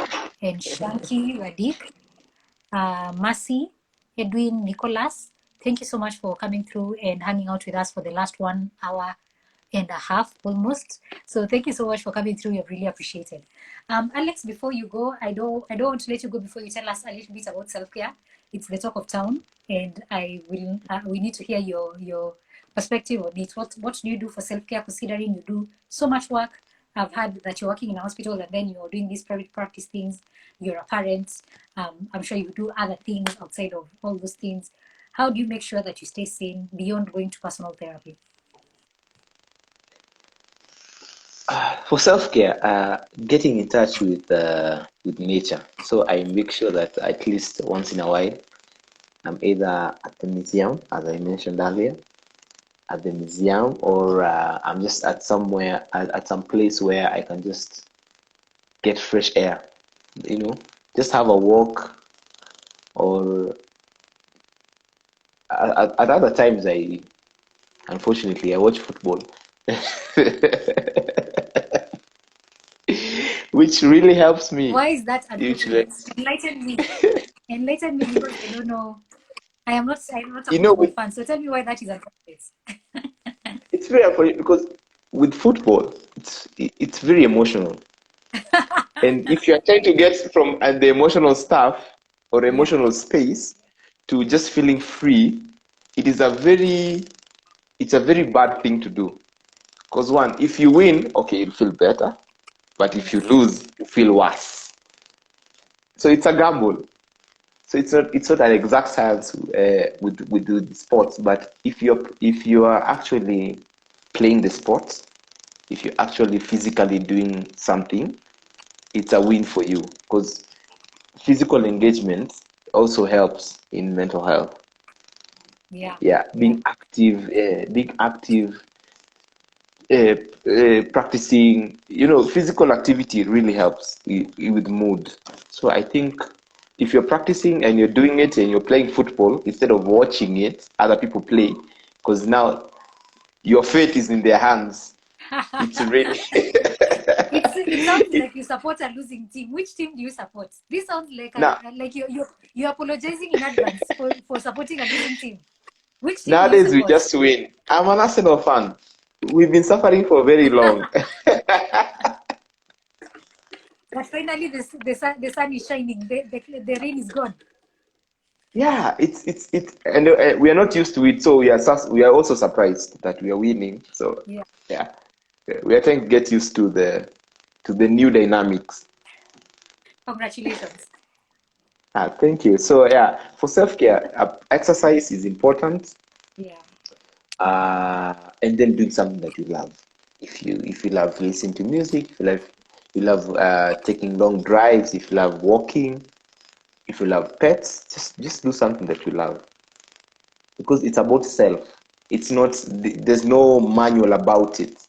and Shanky Radik, Mercy, Edwin, Nicholas. Thank you so much for coming through and hanging out with us for the last 1 hour and a half almost. So thank you so much for coming through. We really appreciate it. Alex, before you go, I don't want to let you go before you tell us a little bit about self-care. It's the talk of town, and we need to hear your perspective on it. What do you do for self-care, considering you do so much work? I've heard that you're working in a hospital and then you're doing these private practice things. You're a parent. I'm sure you do other things outside of all those things. How do you make sure that you stay sane beyond going to personal therapy? For self-care, getting in touch with nature. So I make sure that at least once in a while, I'm either at the museum, as I mentioned earlier, at the museum, or I'm just at somewhere at some place where I can just get fresh air. You know, just have a walk, or at other times, unfortunately I watch football, which really helps me. Why is that Usually, unfortunate? Enlighten me. Enlighten me because I don't know. I'm not a you know, football with fan, so tell me why that is unfortunate. it's very unfortunate because with football, it's very emotional. And if you're trying to get from the emotional stuff or Yeah. emotional space to just feeling free, it is a very bad thing to do. Because one, if you win, okay, you'll feel better. But if you Yes. lose, you feel worse. So it's a gamble. So it's not an exact science with the sports. But if you are actually playing the sport, if you're actually physically doing something, it's a win for you because physical engagement also helps in mental health. Yeah. Yeah, Yeah. being active, practicing, physical activity really helps with mood. So I think if you're practicing and you're doing it and you're playing football instead of watching it, other people play, because now your fate is in their hands. It's really, It sounds like you support a losing team. Which team do you support? This sounds like now like you're apologizing in advance for supporting a losing team. Which team do you nowadays we support? just win. I'm an Arsenal fan. We've been suffering for very long. But finally the sun is shining. The rain is gone. Yeah, and we are not used to it, so we are also surprised that we are winning. So Yeah. yeah, we are trying to get used to the new dynamics. Congratulations. Thank you. So yeah, for self-care, exercise is important, Yeah. and then doing something that you love. If you love listening to music, if you love taking long drives, if you love walking, if you love pets, just do something that you love. Because it's about self. It's not, there's no manual about it.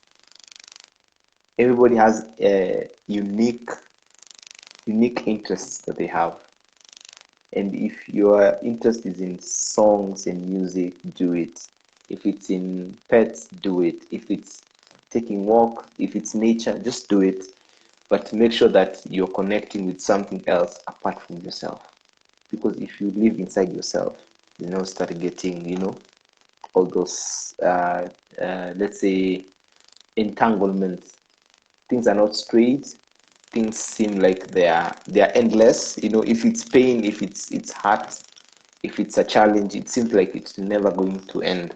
Everybody has unique interests that they have. And if your interest is in songs and music, do it. If it's in pets, do it. If it's taking walk, if it's nature, just do it. But make sure that you're connecting with something else apart from yourself. Because if you live inside yourself, start getting, all those, let's say, entanglements. Things are not straight. Things seem like they are endless. If it's pain, if it's hurt, if it's a challenge, it seems like it's never going to end.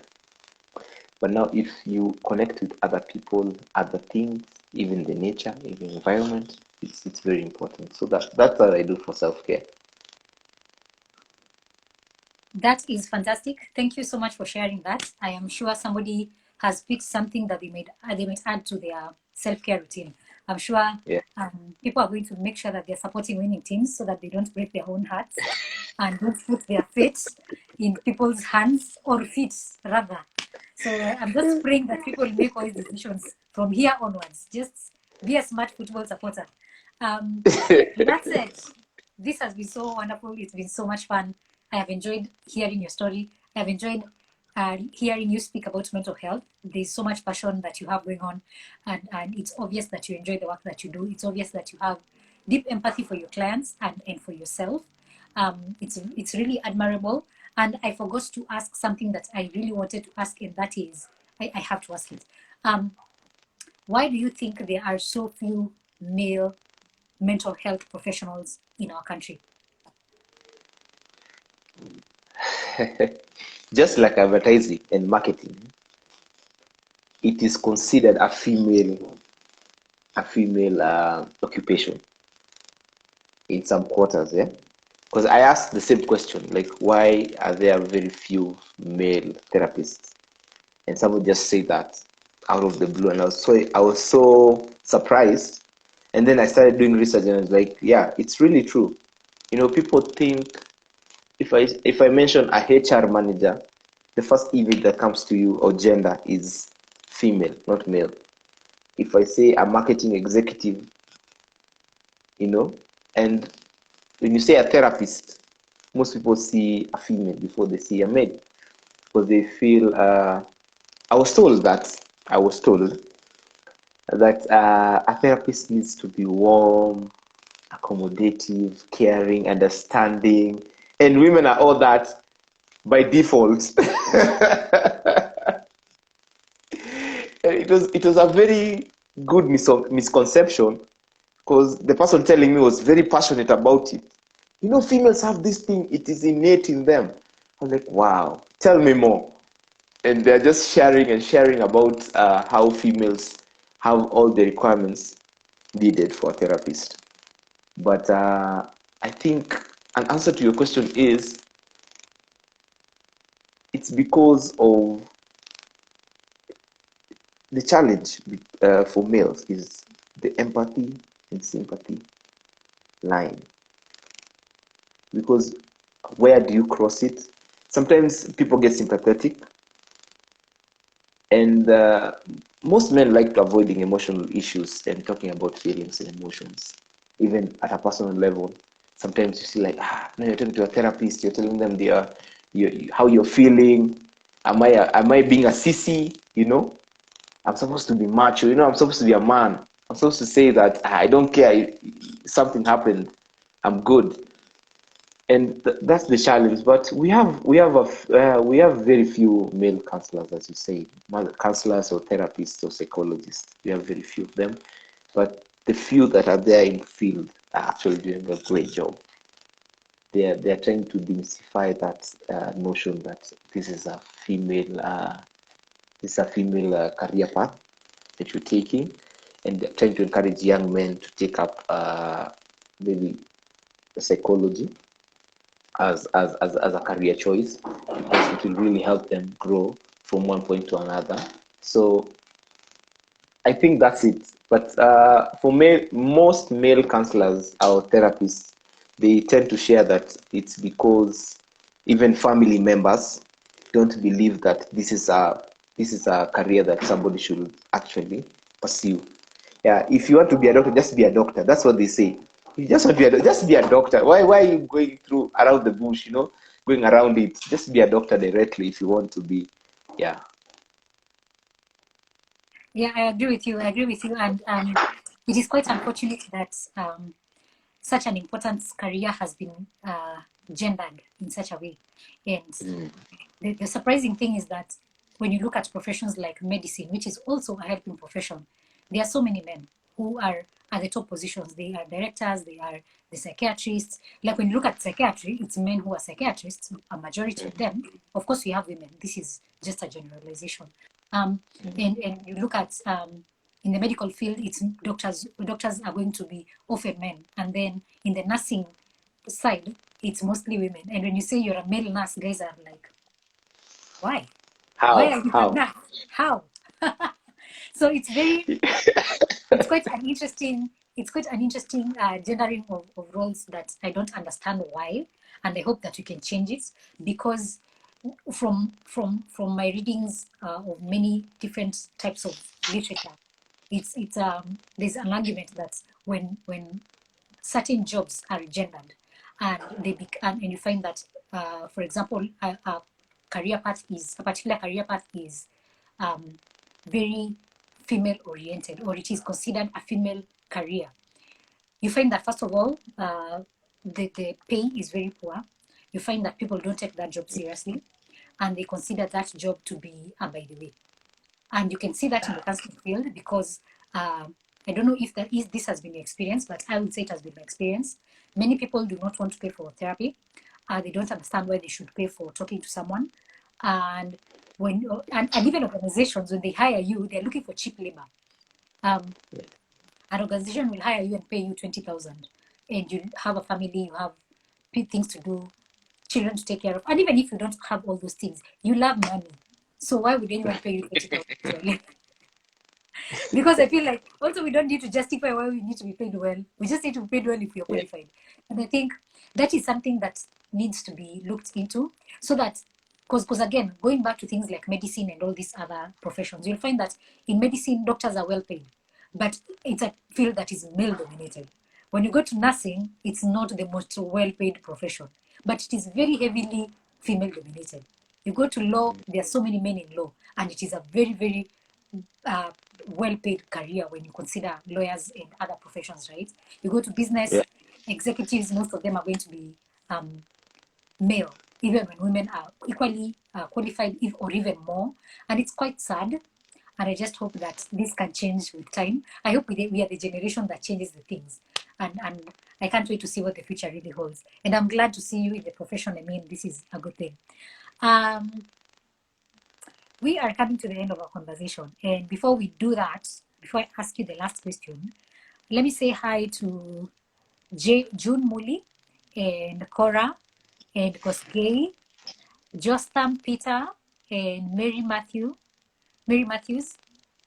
But now, if you connect with other people, other things, even the nature, even the environment, it's very important. So that's what I do for self-care. That is fantastic. Thank you so much for sharing that. I am sure somebody has picked something that they might add to their self-care routine. I'm sure Yeah. people are going to make sure that they're supporting winning teams so that they don't break their own hearts and don't put their fate in people's hands or feet rather. So I'm just praying that people make wise decisions from here onwards. Just be a smart football supporter. That said, this has been so wonderful. It's been so much fun. I have enjoyed hearing your story. I have enjoyed hearing you speak about mental health. There's so much passion that you have going on, and it's obvious that you enjoy the work that you do. It's obvious that you have deep empathy for your clients and for yourself. It's really admirable. And I forgot to ask something that I really wanted to ask, and that is, I have to ask it. Why do you think there are so few male mental health professionals in our country? Just like advertising and marketing, it is considered a female occupation in some quarters, yeah. Because I asked the same question, like, why are there very few male therapists? And someone just said that out of the blue, and I was so surprised. And then I started doing research, and I was like, yeah, it's really true. People think if I mention a HR manager, the first image that comes to you or gender is female, not male. If I say a marketing executive, and when you say a therapist, most people see a female before they see a male, because they feel. I was told that a therapist needs to be warm, accommodative, caring, understanding, and women are all that by default. It was a very good misconception, because the person telling me was very passionate about it. Females have this thing, it is innate in them. I was like, wow, tell me more. And they're just sharing about how females have all the requirements needed for a therapist. But I think an answer to your question is, it's because of the challenge for males is the empathy and sympathy line. Because where do you cross it? Sometimes people get sympathetic, and most men like to avoiding emotional issues and talking about feelings and emotions, even at a personal level. Sometimes you see, like, no, you're talking to a therapist, you're telling them how you're feeling. Am I being a sissy? I'm supposed to be macho. I'm supposed to be a man. I'm supposed to say that I don't care if something happened. I'm good. And that's the challenge. But we have very few male counselors, as you say, counselors or therapists or psychologists. We have very few of them. But the few that are there in the field are actually doing a great job. They're trying to demystify that notion that this is a female career path that you're taking, and they're trying to encourage young men to take up maybe psychology as a career choice, because it will really help them grow from one point to another. So I think that's it. But for most male counselors or therapists, they tend to share that it's because even family members don't believe that this is a career that somebody should actually pursue. Yeah, if you want to be a doctor, just be a doctor. That's what they say. You just want to just be a doctor. Why are you going through around the bush? Going around it. Just be a doctor directly if you want to be. Yeah. Yeah, I agree with you. And it is quite unfortunate that such an important career has been gendered in such a way. And the surprising thing is that when you look at professions like medicine, which is also a helping profession, there are so many men. who are at the top positions. They are directors, they are the psychiatrists. Like when you look at psychiatry, it's men who are psychiatrists, a majority of them. Of course, we have women. This is just a generalization. And you look at in the medical field, it's doctors. Doctors are going to be often men, and then in the nursing side, it's mostly women. And when you say you're a male nurse, guys are like, why? Why are you a How? nurse? How? So it's quite an interesting gendering of roles that I don't understand why, and I hope that we can change it, because from my readings of many different types of literature, it's there's an argument that when certain jobs are gendered and and you find that for example a particular career path is very female oriented, or it is considered a female career, you find that first of all the pay is very poor. You find that people don't take that job seriously, and they consider that job to be by the way. And you can see that in the counseling field, because I don't know if this has been your experience, but I would say it has been my experience. Many people do not want to pay for therapy. They don't understand why they should pay for talking to someone. And and even organizations, when they hire you, they're looking for cheap labor. An organization will hire you and pay you 20,000, and you have a family, you have things to do, children to take care of, and even if you don't have all those things, you love money. So why would anyone pay you 20,000? Because I feel like also we don't need to justify why we need to be paid well. We just need to be paid well if we are qualified. And I think that is something that needs to be looked into, so that, because again, going back to things like medicine and all these other professions, you'll find that in medicine, doctors are well paid, but it's a field that is male dominated. When you go to nursing, it's not the most well paid profession, but it is very heavily female dominated. You go to law, there are so many men in law, and it is a very, very well-paid career when you consider lawyers and other professions, right? You go to business, executives, most of them are going to be male, even when women are equally qualified, or even more. And it's quite sad. And I just hope that this can change with time. I hope we are the generation that changes the things. And I can't wait to see what the future really holds. And I'm glad to see you in the profession. I mean, this is a good thing. We are coming to the end of our conversation. And before we do that, before I ask you the last question, let me say hi to June Muli and Cora and Kosgei, Jostam Peter and Mary Matthews.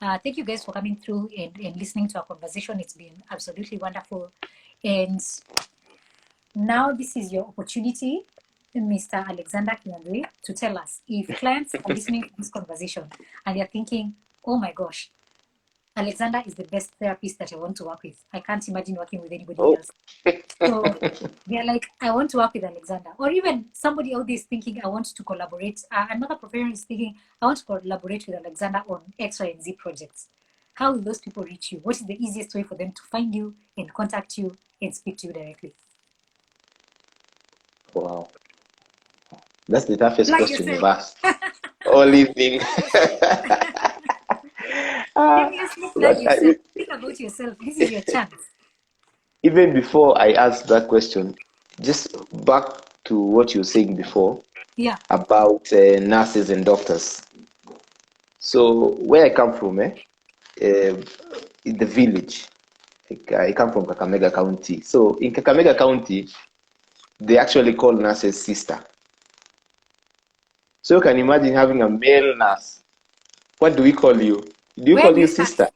Thank you guys for coming through and listening to our conversation. It's been absolutely wonderful. And now this is your opportunity, Mr. Alexander Kinyanjui, to tell us if clients are listening to this conversation and they're thinking, oh my gosh, Alexander is the best therapist that I want to work with. I can't imagine working with anybody else. So they're like, I want to work with Alexander. Or even somebody out there is thinking, I want to collaborate. Another professional is thinking, I want to collaborate with Alexander on X, Y, and Z projects. How will those people reach you? What is the easiest way for them to find you and contact you and speak to you directly? Wow. That's the toughest question you've asked all evening. Think about yourself. This is your chance. Even before I ask that question, just back to what you were saying before about nurses and doctors. So where I come from, in the village, I come from Kakamega County. So in Kakamega County, they actually call nurses sister. So you can imagine having a male nurse. What do we call you? Do you call you sister?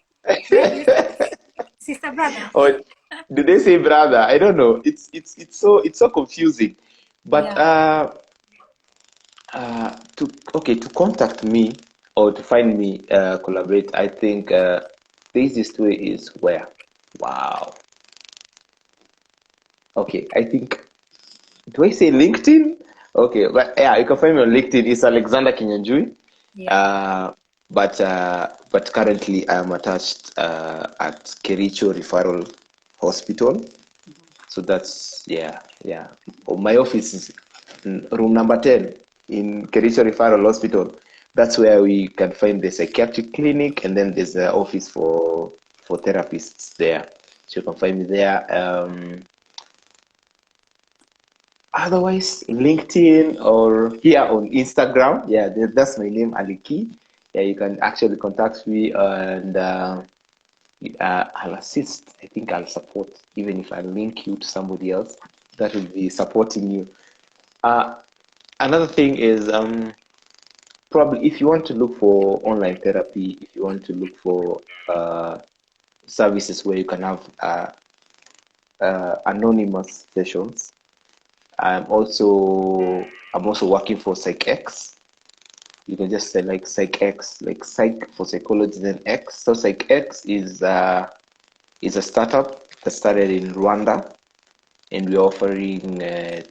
Sister brother. Or do they say brother? I don't know. It's so confusing. But to contact me or to find me, collaborate, I think the easiest way is where? Wow. Okay, I think, do I say LinkedIn? Okay, but yeah, you can find me on LinkedIn. It's Alexander Kinyanjui. But currently I am attached at Kericho Referral Hospital. So that's my office is room number 10 in Kericho Referral Hospital. That's where we can find the psychiatric clinic, and then there's the office for for therapists there. So you can find me there. Otherwise, LinkedIn or here on Instagram. Yeah, that's my name, Aliki. Yeah, you can actually contact me, and I'll assist. I think I'll support, even if I link you to somebody else that will be supporting you. Another thing is probably if you want to look for online therapy, if you want to look for services where you can have anonymous sessions. I'm also working for PsychX. You can just say like PsychX, like Psych for psychology, then X. So PsychX is a startup that started in Rwanda, and we're offering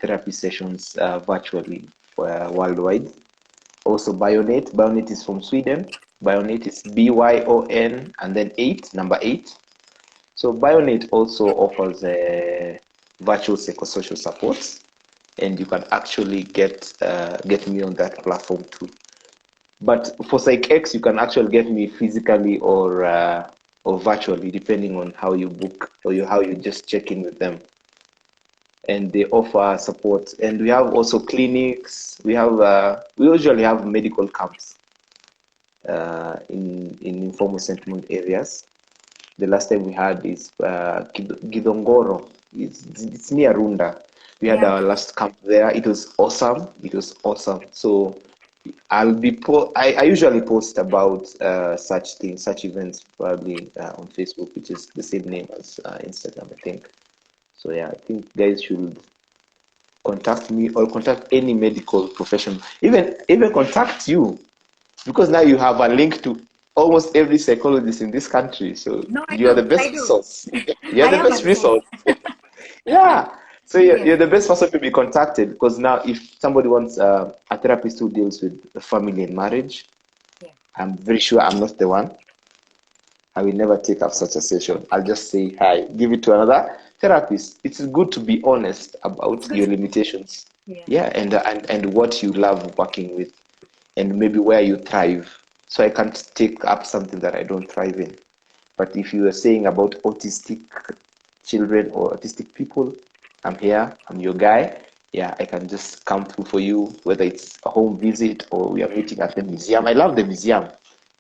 therapy sessions virtually worldwide. Also Bionet. Bionet is from Sweden. Bionet is BYON and then number 8. So Bionet also offers virtual psychosocial support, and you can actually get me on that platform too. But for PsychX, you can actually get me physically or virtually, depending on how you book or how you just check in with them. And they offer support. And we have also clinics. We usually have medical camps in informal settlement areas. The last time we had is Gidongoro. It's near Runda. We had our last camp there. It was awesome. So I usually post about such things, such events, probably on Facebook, which is the same name as Instagram, I think. So yeah, I think guys should contact me or contact any medical professional, even contact you, because now you have a link to almost every psychologist in this country. So No, I you are the do. best resource. You're I the am a best resource. resource. Yeah. So Yes. you're the best person to be contacted, because now if somebody wants a therapist who deals with family and marriage, Yeah. I'm very sure I'm not the one. I will never take up such a session. I'll just say hi, give it to another therapist. It's good to be honest about It's good your to, limitations. yeah. Yeah, and what you love working with, and maybe where you thrive. So I can't take up something that I don't thrive in. But if you are saying about autistic children or autistic people, I'm here, I'm your guy. Yeah, I can just come through for you, whether it's a home visit or we are meeting at the museum. I love the museum.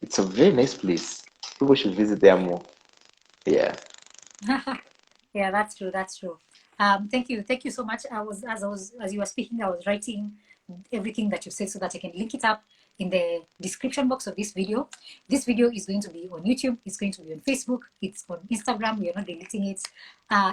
It's a very nice place. People should visit there more. Yeah. Yeah, that's true. That's true. Thank you. Thank you so much. As you were speaking, I was writing everything that you said so that I can link it up in the description box of this video. This video is going to be on YouTube. It's going to be on Facebook. It's on Instagram. We are not deleting it.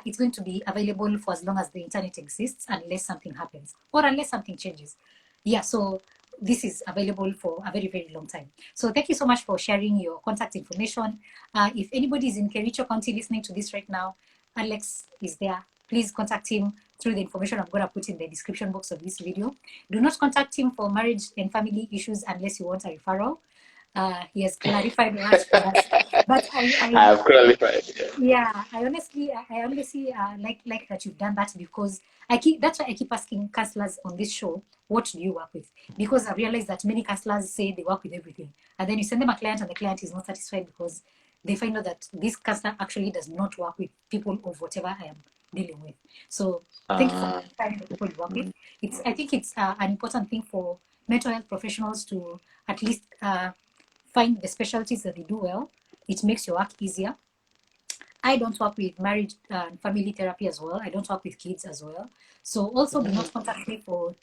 It's going to be available for as long as the internet exists, unless something happens or unless something changes. Yeah, so this is available for a very, very long time. So thank you so much for sharing your contact information. If anybody is in Kericho County listening to this right now, Alex is there. Please contact him through the information I'm going to put in the description box of this video. Do not contact him for marriage and family issues unless you want a referral. He has clarified that for us. But I have qualified. yeah, I honestly like that you've done that, because that's why I keep asking counselors on this show, what do you work with? Because I realize that many counselors say they work with everything, and then you send them a client and the client is not satisfied because they find out that this counselor actually does not work with people of whatever I am dealing with. So thank you for Uh, clarifying the people you work with. I think it's an important thing for mental health professionals to at least find the specialties that they do well. It makes your work easier. I don't work with marriage and family therapy as well. I don't work with kids as well. So also do not contact me for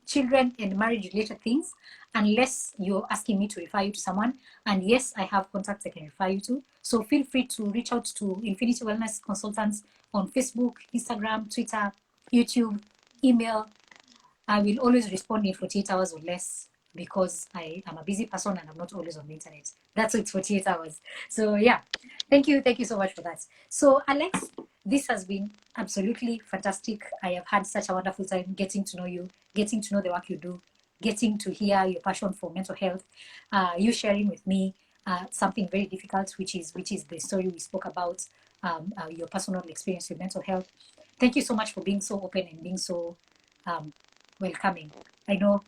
children and marriage related things unless you're asking me to refer you to someone. And yes, I have contacts I can refer you to. So feel free to reach out to Infinity Wellness Consultants on Facebook, Instagram, Twitter, YouTube, email. I will always respond in 48 hours or less, because I am a busy person and I'm not always on the internet. That's why it's 48 hours. So yeah, thank you. Thank you so much for that. So Alex, this has been absolutely fantastic. I have had such a wonderful time getting to know you, getting to know the work you do, getting to hear your passion for mental health, you sharing with me something very difficult, which is the story we spoke about, your personal experience with mental health. Thank you so much for being so open and being so welcoming. I know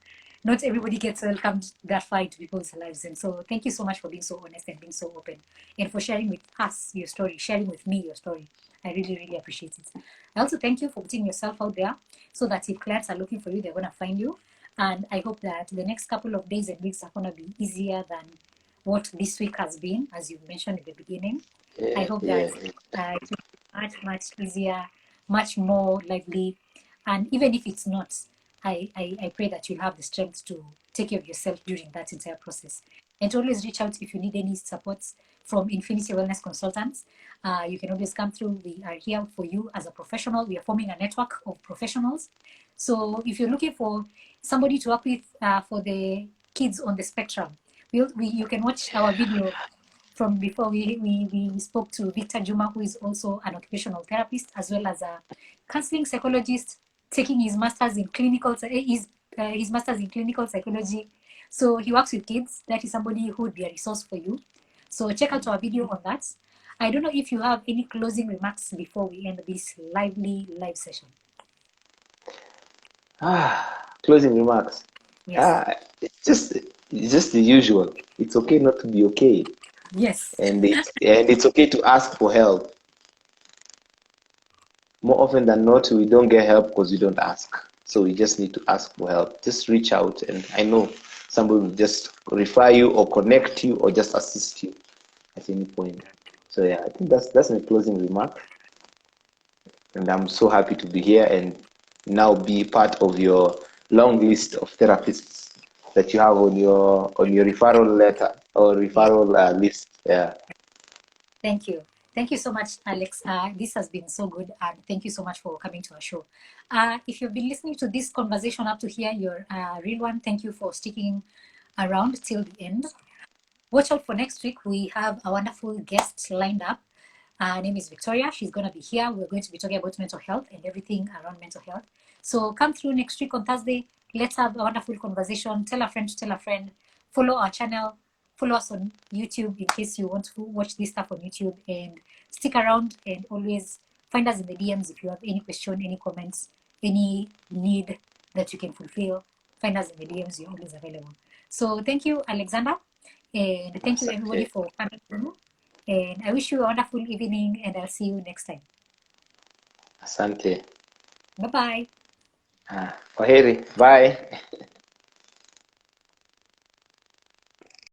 not everybody gets welcomed that far into people's lives. And so thank you so much for being so honest and being so open and for sharing with us your story, sharing with me your story. I really, really appreciate it. I also thank you for putting yourself out there so that if clients are looking for you, they're going to find you. And I hope that the next couple of days and weeks are going to be easier than what this week has been, as you mentioned in the beginning. I hope that it will be much easier, much more lively. And even if it's not, I pray that you'll have the strength to take care of yourself during that entire process. And to always reach out if you need any supports from Infinity Wellness Consultants. You can always come through. We are here for you as a professional. We are forming a network of professionals. So if you're looking for somebody to work with for the kids on the spectrum, you can watch our video from before. We spoke to Victor Juma, who is also an occupational therapist as well as a counseling psychologist, taking his master's in his master's in clinical psychology. So he works with kids. That is somebody who would be a resource for you. So check out our video on that. I don't know if you have any closing remarks before we end this lively live session. Closing remarks. Yes. It's just the usual. It's okay not to be okay. Yes. And it's okay to ask for help. More often than not, we don't get help because we don't ask. So we just need to ask for help. Just reach out, and I know somebody will just refer you or connect you or just assist you at any point. So yeah, I think that's my closing remark. And I'm so happy to be here and now be part of your long list of therapists that you have on your referral letter or referral list. Yeah. Thank you. Thank you so much, Alex. This has been so good, and thank you so much for coming to our show. If you've been listening to this conversation up to here, you're a real one. Thank you for sticking around till the end. Watch out for next week. We have a wonderful guest lined up. Her name is Victoria. She's going to be here. We're going to be talking about mental health and everything around mental health. So come through next week on Thursday. Let's have a wonderful conversation. Tell a friend to tell a friend. Follow our channel. Follow us on YouTube in case you want to watch this stuff on YouTube. And stick around and always find us in the DMs if you have any question, any comments, any need that you can fulfill. Find us in the DMs. You're always available. So thank you, Alexander. And thank you, everybody, for coming through. And I wish you a wonderful evening, and I'll see you next time. Asante. Bye-bye. Kwaheri. Bye.